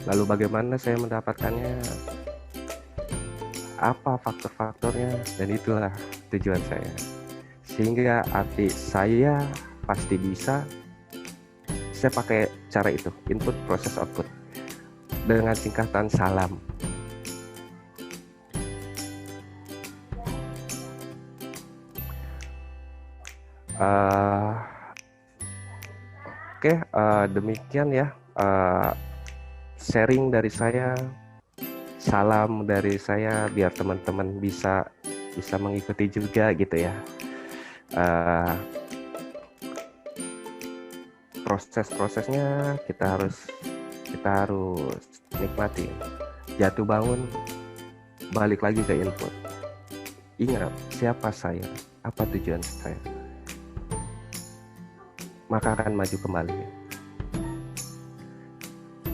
Lalu bagaimana saya mendapatkannya? Apa faktor-faktornya? Dan itulah tujuan saya. Sehingga arti saya pasti bisa, saya pakai cara itu, input, proses, output, dengan singkatan SALAM. Oke, demikian ya sharing dari saya, salam dari saya, biar teman-teman bisa mengikuti juga gitu ya. Proses-prosesnya kita harus nikmati. Jatuh bangun, balik lagi ke input. Ingat, siapa saya? Apa tujuan saya? Maka akan maju kembali.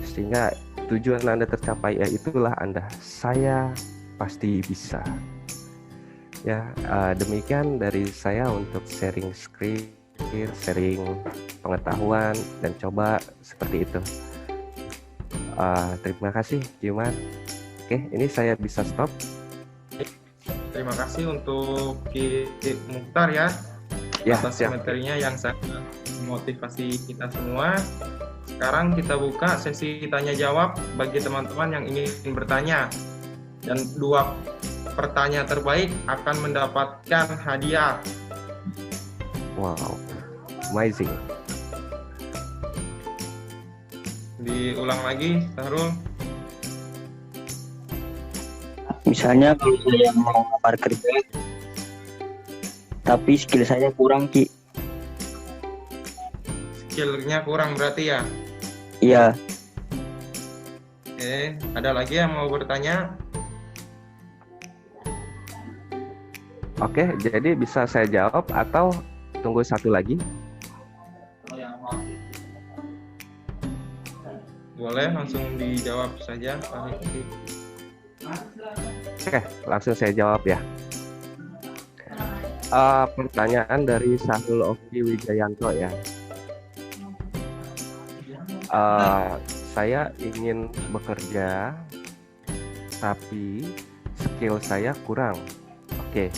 Sehingga tujuan Anda tercapai, ya itulah Anda. Saya pasti bisa. Ya, demikian dari saya untuk sharing screen, sharing pengetahuan, dan coba seperti itu. Terima kasih, Juman. Oke, ini saya bisa stop. Terima kasih untuk Ki Mukhtar ya, atas materinya yang sangat memotivasi kita semua. Sekarang kita buka sesi tanya jawab bagi teman-teman yang ingin bertanya, dan 2 pertanyaan terbaik akan mendapatkan hadiah. Wow, amazing. Diulang lagi, Sahrul. Misalnya kalau saya mau ngelamar kerja, tapi skill saya kurang, Ki. Skillnya kurang berarti ya? Iya. Oke, ada lagi yang mau bertanya? Oke, jadi bisa saya jawab atau tunggu satu lagi? Boleh langsung dijawab saja, Pak Riki. Oke, langsung saya jawab ya. Pertanyaan dari Sahrul Oki Wijayanto ya. Saya ingin bekerja, tapi skill saya kurang. Oke.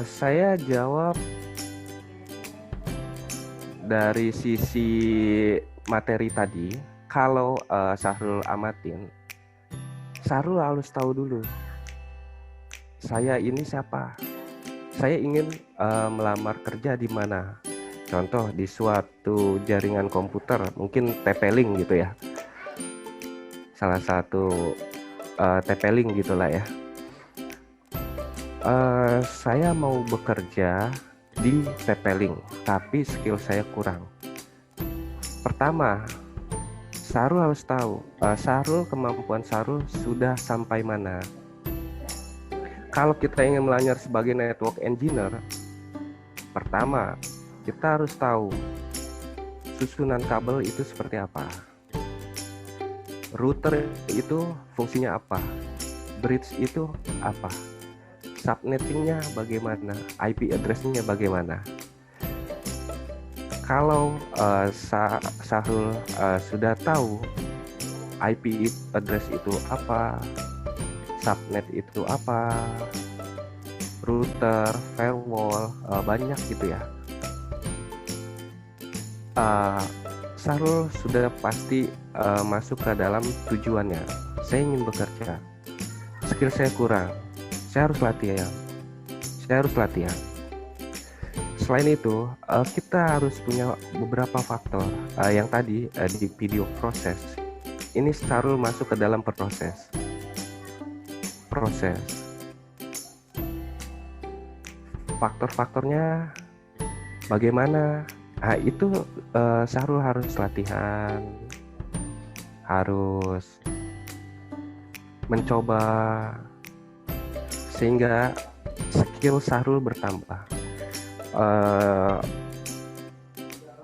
Saya jawab dari sisi materi tadi. Kalau Sahrul amatin, Sahrul harus tahu dulu, saya ini siapa. Saya ingin melamar kerja di mana. Contoh di suatu jaringan komputer, mungkin TP-Link gitu ya. Salah satu TP-Link gitulah ya. Saya mau bekerja di TP-Link, tapi skill saya kurang. Pertama, Sahrul harus tahu, kemampuan Sahrul sudah sampai mana. Kalau kita ingin melamar sebagai network engineer, pertama kita harus tahu susunan kabel itu seperti apa, router itu fungsinya apa, bridge itu apa, subnettingnya bagaimana, IP address-nya bagaimana. Kalau Sahrul sudah tahu IP address itu apa, subnet itu apa, router, firewall, banyak gitu ya. Sahrul sudah pasti masuk ke dalam tujuannya. Saya ingin bekerja, skill saya kurang, saya harus latihan. Selain itu, kita harus punya beberapa faktor yang tadi di video proses. Ini Sahrul masuk ke dalam proses. Faktor-faktornya bagaimana Nah, itu Sahrul harus latihan, harus mencoba sehingga skill Sahrul bertambah.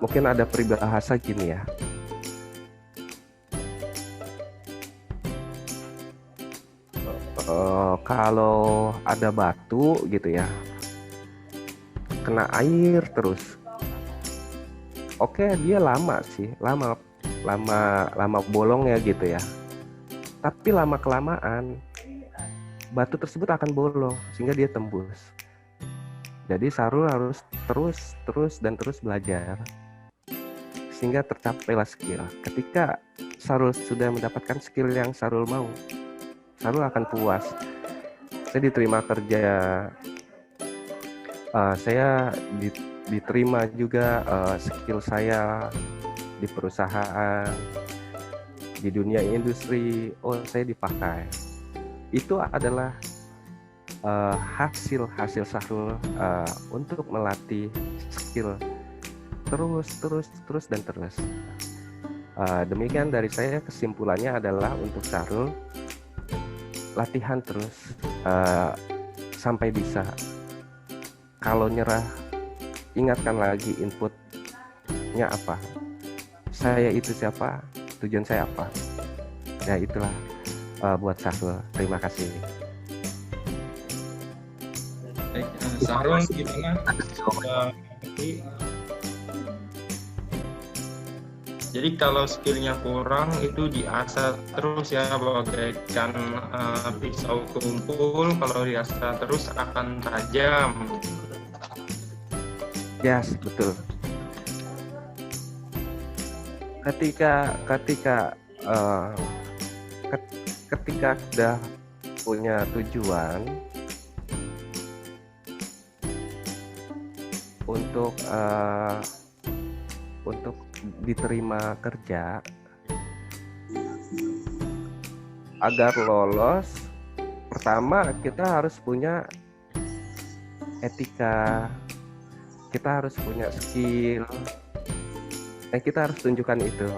Mungkin ada peribahasa gini ya. Kalau ada batu gitu ya, kena air terus. Oke, dia lama sih, lama bolongnya gitu ya. Tapi lama kelamaan batu tersebut akan bolong sehingga dia tembus. Jadi Sahrul harus terus belajar sehingga tercapailah skill. Ketika Sahrul sudah mendapatkan skill yang Sahrul mau, Sahrul akan puas. Saya diterima kerja, saya diterima juga skill saya di perusahaan, di dunia industri. Oh, saya dipakai. Itu adalah hasil Sahrul untuk melatih skill terus. Demikian dari saya, kesimpulannya adalah untuk Sahrul, latihan terus sampai bisa. Kalau nyerah, ingatkan lagi inputnya apa, saya itu siapa, tujuan saya apa. Ya itulah buat Sahrul. Terima kasih. Baik, Sahrul gimana? Jadi kalau skillnya kurang itu diasah terus ya, bagaikan pisau tumpul, kalau diasah terus akan tajam. Yes, betul. Ketika sudah punya tujuan untuk diterima kerja, agar lolos, pertama kita harus punya etika, kita harus punya skill, dan kita harus tunjukkan itu.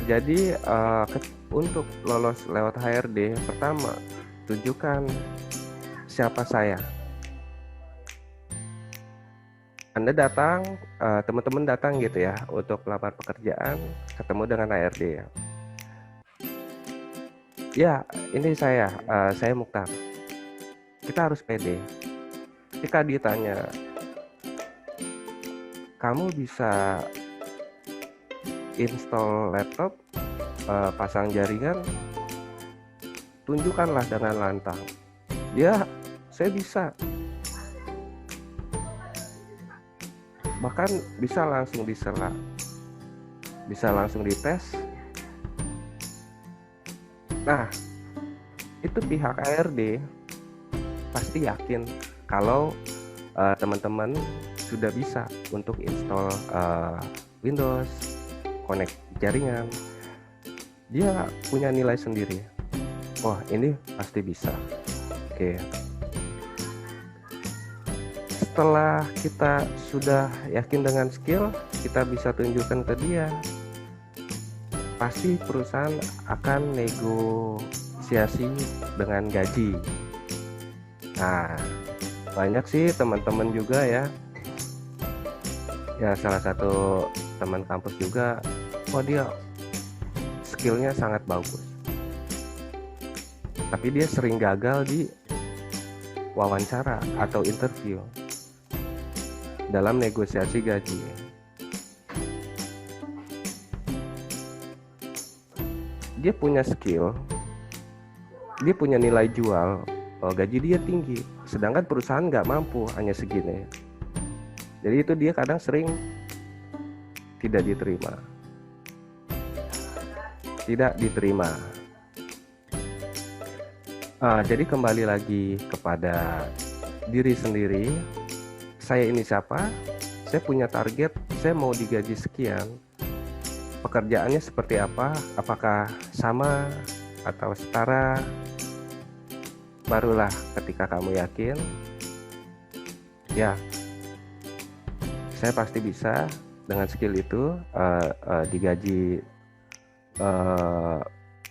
Jadi untuk lolos lewat HRD, pertama tunjukkan siapa saya. Anda datang, teman-teman datang gitu ya untuk melamar pekerjaan, ketemu dengan HRD ya. Ya, ini saya Mukhtar. Kita harus pede. Ketika ditanya, kamu bisa install laptop, pasang jaringan, tunjukkanlah dengan lantang. Ya, saya bisa. Bahkan bisa langsung disela, bisa langsung dites. Nah, itu pihak HRD pasti yakin kalau teman-teman sudah bisa untuk install Windows, connect jaringan. Dia punya nilai sendiri. Wah, ini pasti bisa. Oke. Setelah kita sudah yakin dengan skill, kita bisa tunjukkan ke dia, pasti perusahaan akan negosiasi dengan gaji. Nah, banyak sih teman-teman juga ya, salah satu teman kampus juga, dia skillnya sangat bagus, tapi dia sering gagal di wawancara atau interview dalam negosiasi gaji. Dia punya skill, dia punya nilai jual, gaji dia tinggi, sedangkan perusahaan nggak mampu, hanya segini. Jadi itu dia kadang sering tidak diterima. Jadi kembali lagi kepada diri sendiri. Saya ini siapa? saya punya target, saya mau digaji sekian. Pekerjaannya seperti apa? Apakah sama atau setara? Barulah ketika kamu yakin, ya, saya pasti bisa dengan skill itu digaji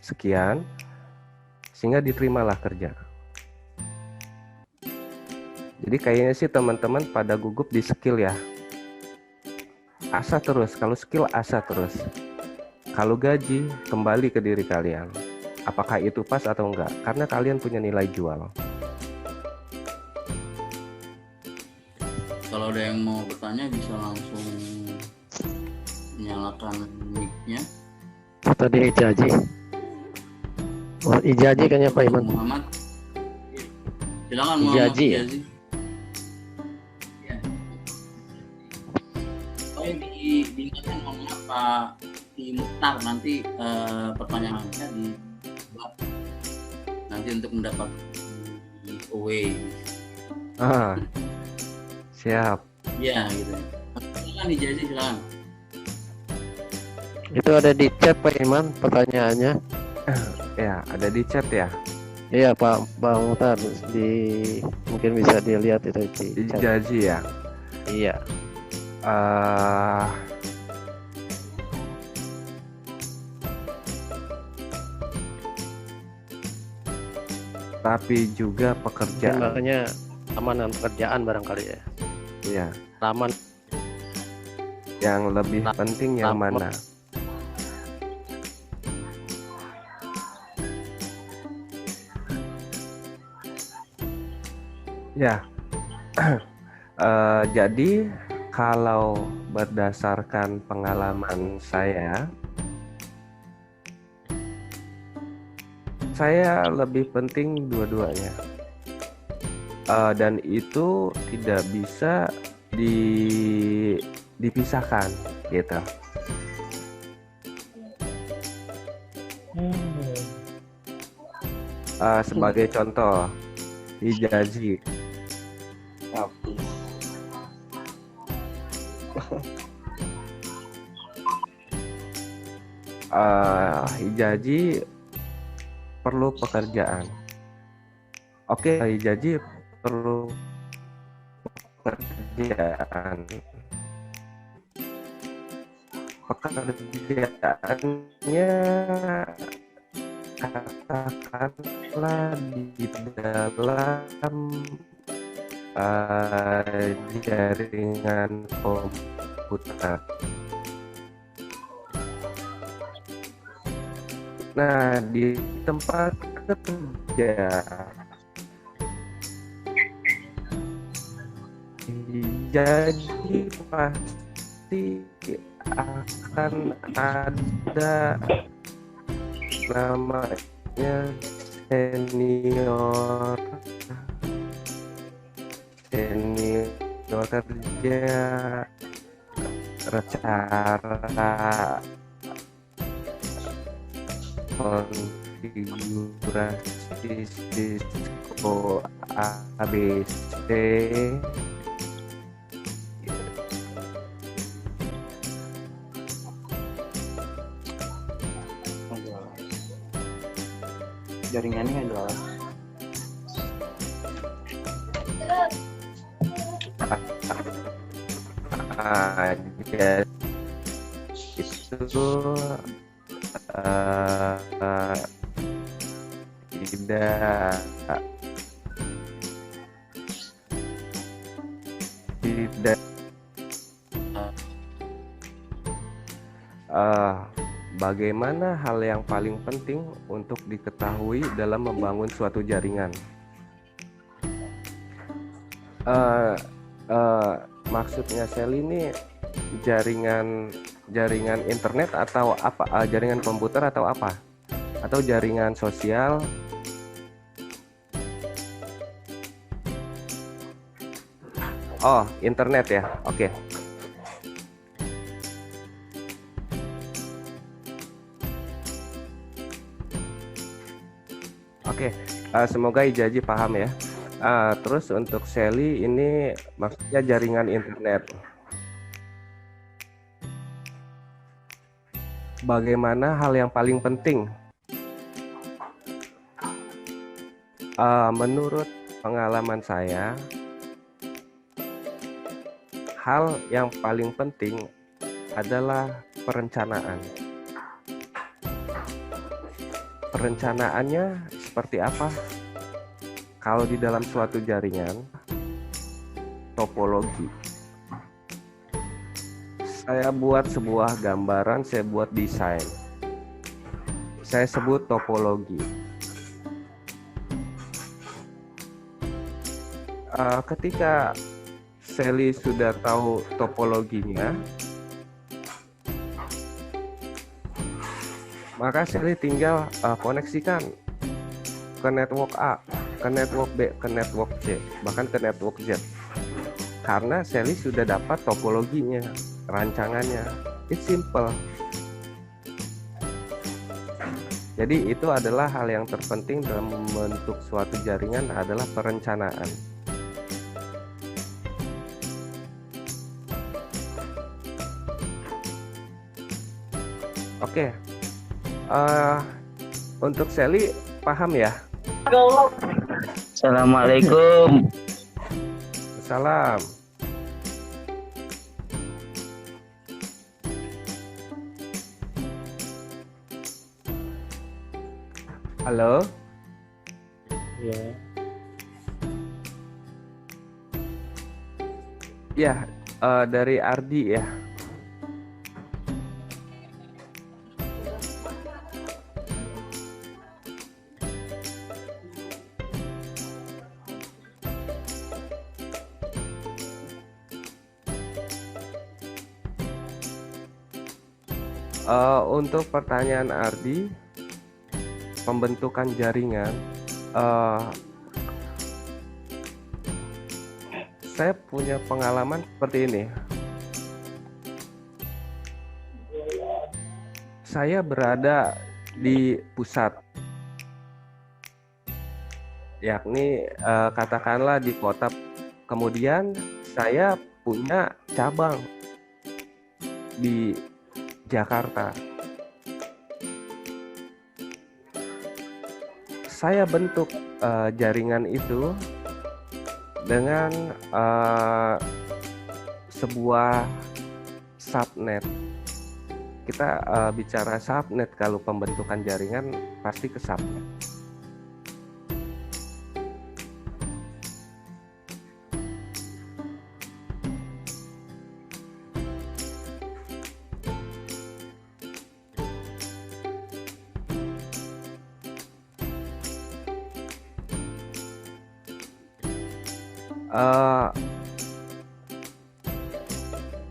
sekian, sehingga diterimalah kerja. Jadi kayaknya sih teman-teman pada gugup di skill ya. Asah terus, kalau skill asah terus. Kalau gaji kembali ke diri kalian. Apakah itu pas atau enggak? Karena kalian punya nilai jual. Kalau ada yang mau bertanya bisa langsung nyalakan mic-nya. Tadi Ijaji. Oh, Ijaji kayaknya Pak Iman. Muhammad. Silakan Muhammad Ijaji ya? Ijazi. Oh, diingatkan ngomongnya Pak Mukhtar, nanti pertanyaannya dibuat nanti untuk mendapat giveaway. Siap. Ya gitu. Silakan Ijazi, silakan. Itu ada di chat Pak Iman pertanyaannya. Ya, ada di chat ya. Iya Pak Mukhtar, mungkin bisa dilihat itu di chat. Ijazi ya. Iya. Tapi juga pekerjaan. Makanya aman pekerjaan barangkali ya. Iya. Aman. Yang lebih penting yang mana? Ya. Jadi kalau berdasarkan pengalaman saya lebih penting dua-duanya, dan itu tidak bisa dipisahkan gitu. Sebagai contoh, Ijazi. Ijazi perlu pekerjaan. Oke, Ijazi perlu pekerjaan. Pekerjaannya katakanlah di dalam jaringan komputer. Nah, di tempat kerja jadi pasti akan ada namanya senior kerja, cara konfigurasi Cisco ABC, jaringannya nggak jualan. Jadi itu tidak bagaimana hal yang paling penting untuk diketahui dalam membangun suatu jaringan? Maksudnya Sally ini jaringan internet atau apa? Jaringan komputer atau apa? Atau jaringan sosial? Oh, internet ya. Oke. Oke, semoga Ijazi paham ya. Terus untuk Sally ini maksudnya jaringan internet. bagaimana hal yang paling penting? Menurut pengalaman saya, hal yang paling penting adalah perencanaan. Perencanaannya seperti apa? Kalau di dalam suatu jaringan, topologi. Saya buat sebuah gambaran, saya buat desain. Saya sebut topologi. Ketika Sally sudah tahu topologinya, maka Sally tinggal koneksikan ke network A, ke network B, ke network C, bahkan ke network Z. Karena Sally sudah dapat topologinya, rancangannya. It's simple. Jadi itu adalah hal yang terpenting dalam membentuk suatu jaringan adalah perencanaan. Oke. Untuk Sally paham ya? Assalamualaikum. Salam. Halo? Ya. Ya, dari Ardi ya. Untuk pertanyaan Ardi, pembentukan jaringan, saya punya pengalaman seperti ini. Saya berada di pusat, yakni katakanlah di kota. Kemudian saya punya cabang di Jakarta. Saya bentuk jaringan itu dengan sebuah subnet. Kita bicara subnet, kalau pembentukan jaringan pasti ke subnet.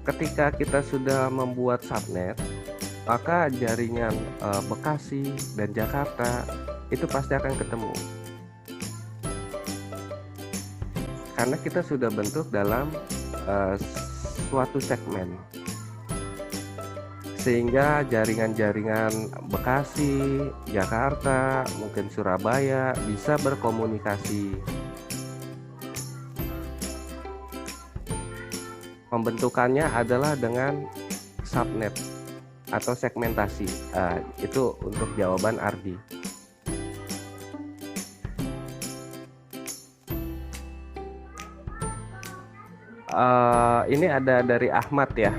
Ketika kita sudah membuat subnet, maka jaringan Bekasi dan Jakarta itu pasti akan ketemu. Karena kita sudah bentuk dalam suatu segmen. Sehingga jaringan-jaringan Bekasi, Jakarta, mungkin Surabaya bisa berkomunikasi. Pembentukannya adalah dengan subnet atau segmentasi. Itu untuk jawaban Ardi. Ini ada dari Ahmad ya.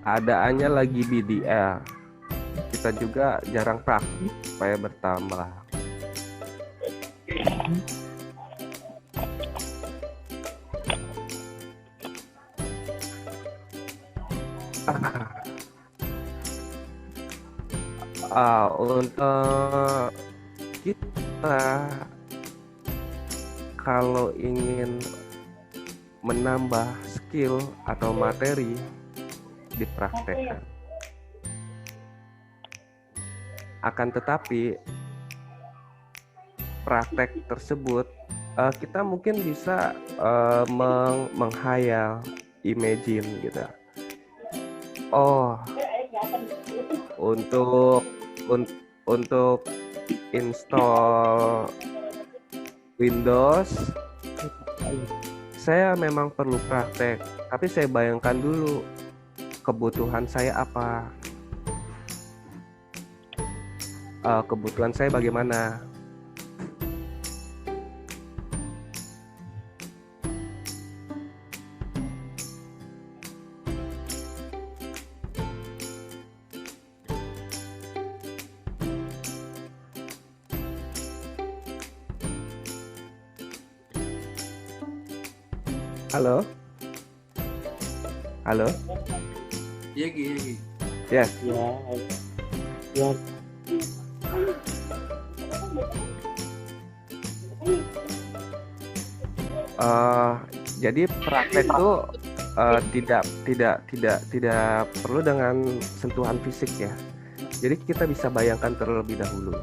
Adaannya lagi BDL. Kita juga jarang praktik supaya bertambah. Untuk kita kalau ingin menambah skill atau materi, dipraktekkan. Akan tetapi praktek tersebut kita mungkin bisa menghayal, imagine gitu. Oh, untuk install Windows saya memang perlu praktek, tapi saya bayangkan dulu kebutuhan saya apa, kebutuhan saya bagaimana. Halo? Halo? Iya, Ki. Ya. Ya. Jadi praktek itu tidak perlu dengan sentuhan fisik ya. Jadi kita bisa bayangkan terlebih dahulu.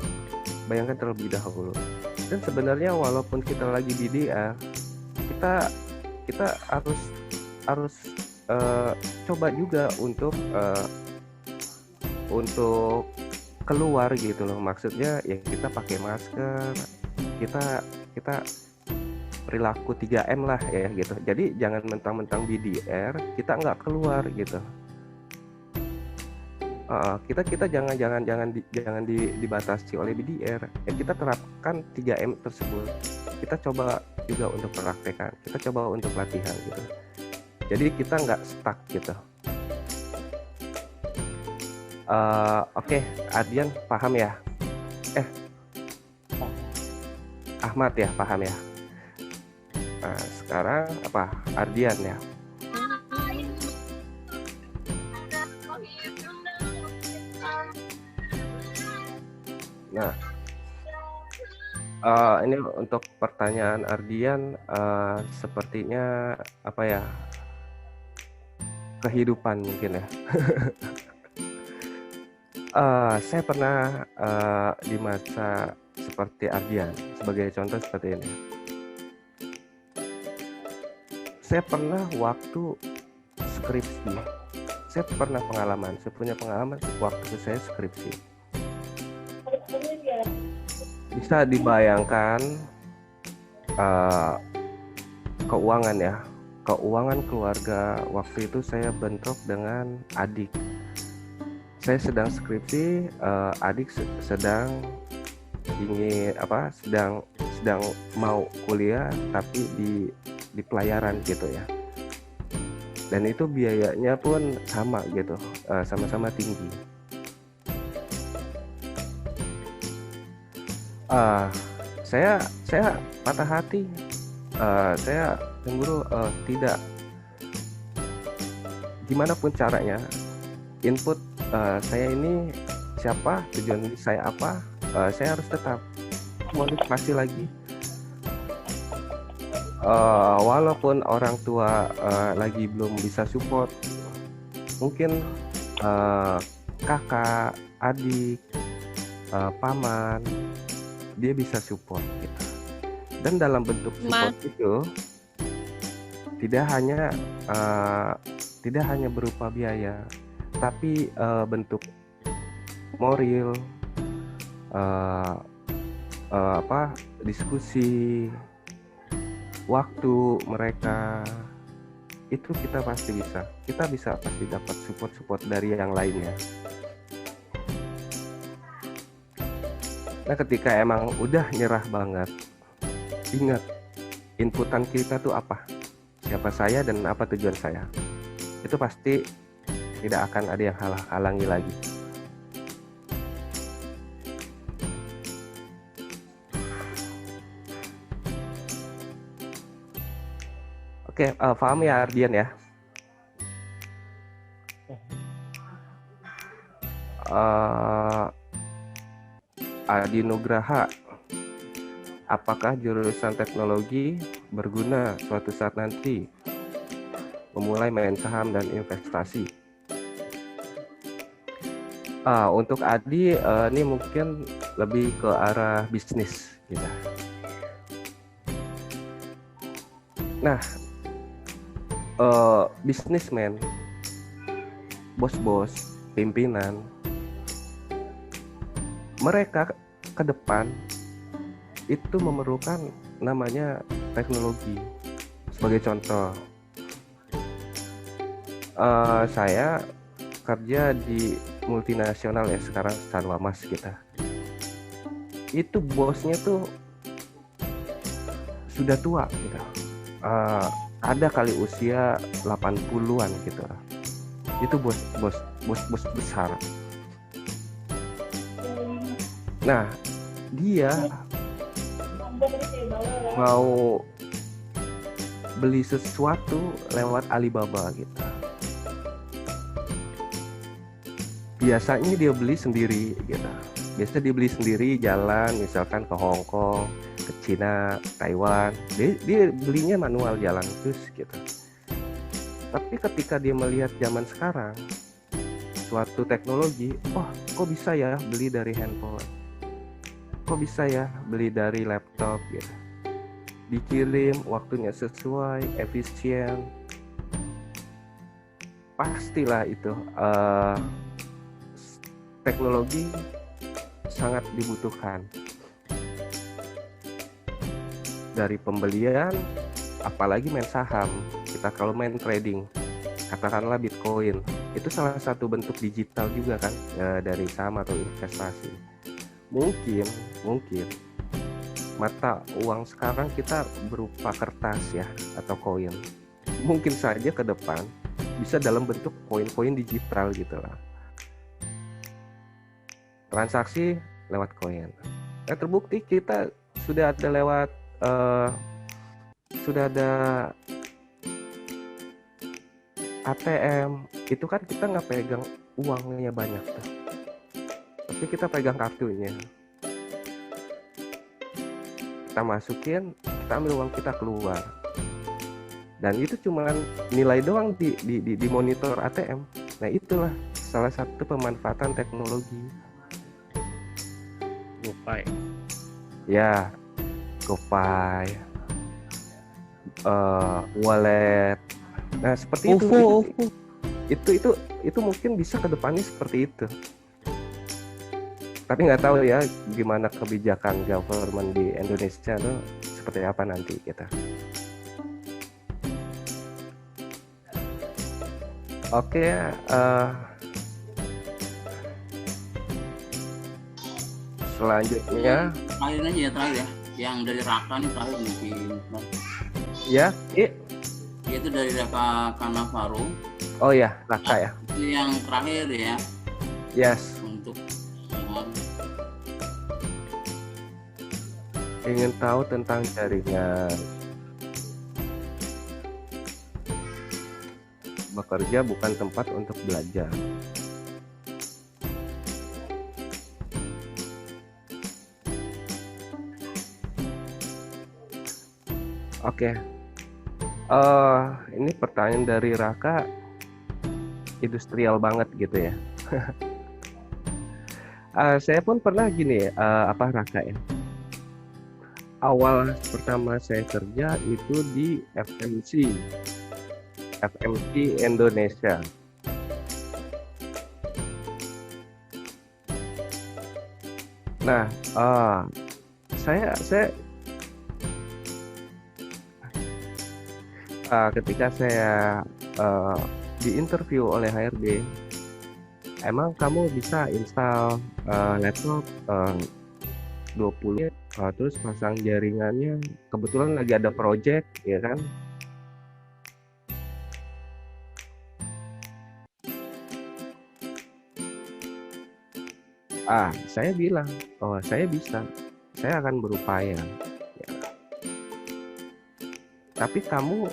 Dan sebenarnya walaupun kita lagi DDR, kita harus coba juga untuk keluar gitu loh. Maksudnya ya kita pakai masker, kita perilaku 3M lah ya gitu. Jadi jangan mentang-mentang BDR kita nggak keluar gitu. Kita jangan dibatasi oleh BDR. Ya, kita terapkan 3M tersebut. Kita coba juga untuk praktekkan. Kita coba untuk latihan gitu. Jadi kita nggak stuck gitu. Oke, Ardian paham ya? Ahmad ya paham ya? Nah, sekarang apa? Ardian ya. Nah, ini untuk pertanyaan Ardian, sepertinya apa ya? Kehidupan mungkin ya. Saya pernah di masa seperti Ardian, sebagai contoh seperti ini. Saya pernah waktu skripsi, saya punya pengalaman waktu saya skripsi. Bisa dibayangkan keuangan keluarga waktu itu saya bentrok dengan adik. Saya sedang skripsi, adik sedang mau kuliah tapi di pelayaran gitu ya, dan itu biayanya pun sama gitu, sama-sama tinggi. Saya patah hati, saya cemburu, tidak, gimana pun caranya input saya ini siapa, tujuan saya apa, saya harus tetap motivasi lagi. Walaupun orang tua lagi belum bisa support, mungkin kakak, adik, paman, dia bisa support gitu. Dan dalam bentuk support itu tidak hanya berupa biaya, tapi bentuk moral, diskusi, waktu mereka, itu kita pasti bisa dapat support dari yang lainnya. Nah, ketika emang udah nyerah banget, ingat inputan kita tuh apa, siapa saya dan apa tujuan saya. Itu pasti tidak akan ada yang halangi lagi. Oke, paham ya Ardian ya? Adi Nugraha, apakah jurusan teknologi berguna suatu saat nanti memulai main saham dan investasi? Untuk Adi, ini mungkin lebih ke arah bisnis gitu. Nah, bisnismen, bos-bos, pimpinan, mereka ke depan itu memerlukan namanya teknologi. Sebagai contoh, saya kerja di multinasional ya sekarang, Sanwamas kita. Itu bosnya tuh sudah tua gitu. Ada kali usia 80-an gitu. Itu bos besar. Nah, dia mau beli sesuatu lewat Alibaba gitu. Biasanya dia beli sendiri gitu. Biasanya dia beli sendiri jalan misalkan ke Hong Kong, ke Cina, Taiwan. Dia belinya manual jalan terus gitu. Tapi ketika dia melihat zaman sekarang, suatu teknologi, kok bisa ya beli dari handphone? Kok bisa ya beli dari laptop gitu? Dikirim, waktunya sesuai, efisien. Pastilah itu teknologi sangat dibutuhkan. Dari pembelian, apalagi main saham. Kita kalau main trading, katakanlah Bitcoin, itu salah satu bentuk digital juga kan, dari saham atau investasi. Mungkin mata uang sekarang kita berupa kertas ya atau koin. Mungkin saja ke depan bisa dalam bentuk koin-koin digital gitu lah. Transaksi lewat koin. Terbukti kita sudah ada lewat sudah ada ATM. Itu kan kita nggak pegang uangnya banyak tuh, tapi kita pegang kartunya. Kita masukin, kita ambil uang kita keluar, dan itu cuma nilai doang di monitor ATM. Nah, itulah salah satu pemanfaatan teknologi. GoPay. Ya, GoPay, wallet. Nah, seperti itu mungkin bisa kedepannya seperti itu. Tapi nggak tahu ya gimana kebijakan government di Indonesia tuh seperti apa nanti kita. Oke, selanjutnya. Terakhir aja ya, terakhir ya. Yang dari Raka nih terakhir mungkin. Ya, Itu dari Raka Kanavaro. Oh ya, Raka ya. Itu yang terakhir ya. Yes. Untuk ingin tahu tentang jaringan. Bekerja bukan tempat untuk belajar. Oke. Ini pertanyaan dari Raka industrial banget gitu ya. Saya pun pernah gini Raka ya. Awal pertama saya kerja itu di FMC Indonesia. Nah, saya ketika saya diinterview oleh HRD, emang kamu bisa install laptop 20 terus pasang jaringannya, kebetulan lagi ada project ya kan. Saya bilang, saya bisa, saya akan berupaya ya. Tapi kamu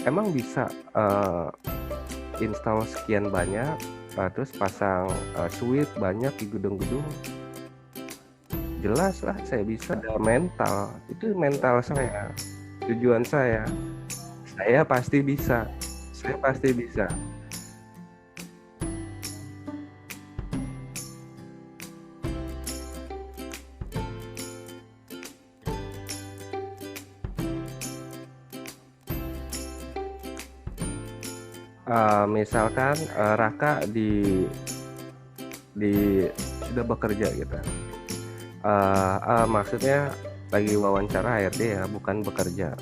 emang bisa install sekian banyak, terus pasang switch banyak di gedung-gedung? Jelas lah saya bisa. Ada mental, itu mental saya, tujuan saya pasti bisa, saya pasti bisa. Misalkan Raka sudah bekerja gitu. Maksudnya lagi wawancara HRD ya, bukan bekerja.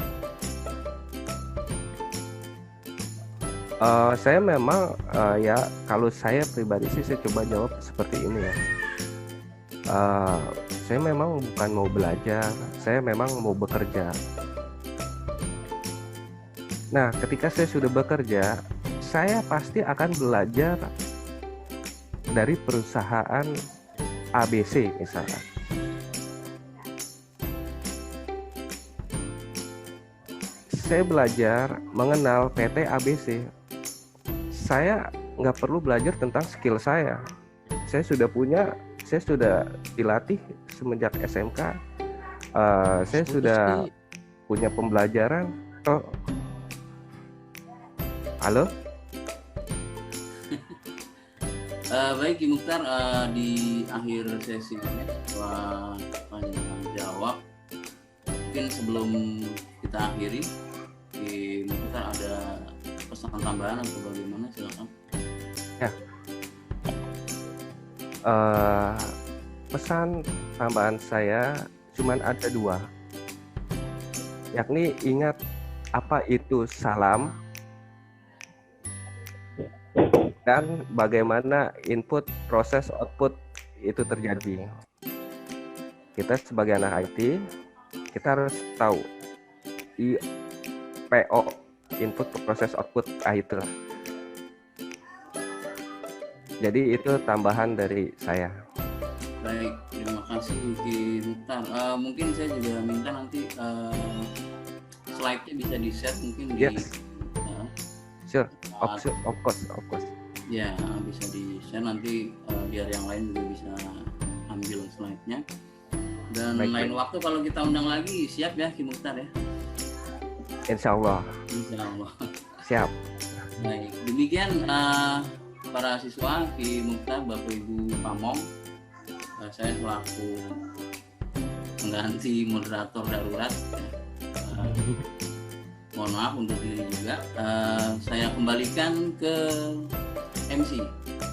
Saya memang ya kalau saya pribadi sih saya coba jawab seperti ini ya. Saya memang bukan mau belajar, saya memang mau bekerja. Nah, ketika saya sudah bekerja, saya pasti akan belajar dari perusahaan ABC misalnya. Saya belajar mengenal PT ABC. Saya nggak perlu belajar tentang skill saya. Saya sudah dilatih semenjak SMK. Saya sudah punya pembelajaran. Halo? Baik, Ki Mukhtar, di akhir sesi ini setelah tanya jawab, mungkin sebelum kita akhiri, Ki Mukhtar ada pesan tambahan atau bagaimana, silakan. Ya. Pesan tambahan saya cuman ada 2, yakni ingat apa itu salam dan bagaimana input, proses, output itu terjadi. Kita sebagai anak IT, kita harus tahu IPO, input, proses, output, itu. Jadi itu tambahan dari saya. Baik, terima kasih Ki Mukhtar. Mungkin saya juga minta nanti slide-nya bisa di-share mungkin di Sure, of course. Ya, bisa di-share nanti biar yang lain juga bisa ambil slide-nya. Dan lain waktu kalau kita undang lagi, siap ya Ki Mukhtar ya? Insya Allah. Siap. Baik, demikian para siswa Ki Mukhtar, Bapak Ibu Pamong. Saya selaku pengganti moderator darurat. Mohon maaf untuk diri juga. Saya kembalikan ke MC.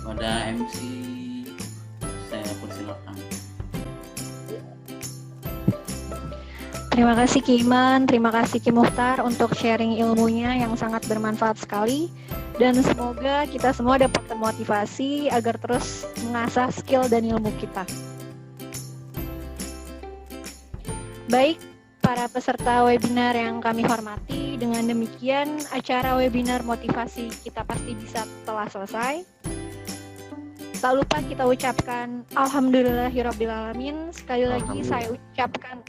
Pada MC saya persilakan. Terima kasih Ki Iman, terima kasih Ki Mukhtar untuk sharing ilmunya yang sangat bermanfaat sekali. Dan semoga kita semua dapat termotivasi agar terus mengasah skill dan ilmu kita. Baik, para peserta webinar yang kami hormati, dengan demikian acara webinar motivasi kita pasti bisa telah selesai. Tak lupa kita ucapkan Alhamdulillahirrabbilalamin. Sekali lagi saya ucapkan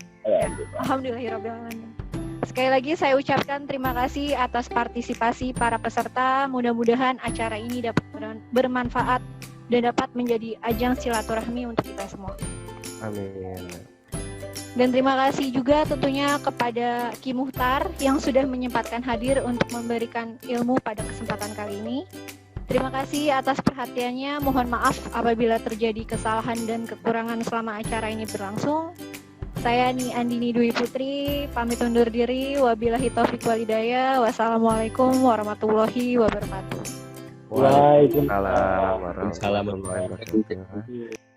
Alhamdulillahirrabbilalamin. Sekali lagi saya ucapkan terima kasih atas partisipasi para peserta. Mudah-mudahan acara ini dapat bermanfaat dan dapat menjadi ajang silaturahmi untuk kita semua. Amin. Dan terima kasih juga tentunya kepada Ki Mukhtar yang sudah menyempatkan hadir untuk memberikan ilmu pada kesempatan kali ini. Terima kasih atas perhatiannya. Mohon maaf apabila terjadi kesalahan dan kekurangan selama acara ini berlangsung. Saya Andini Dwi Putri, pamit undur diri. Wabillahi taufiq wal hidayah. Wassalamualaikum warahmatullahi wabarakatuh. Waalaikumsalam warahmatullahi wabarakatuh.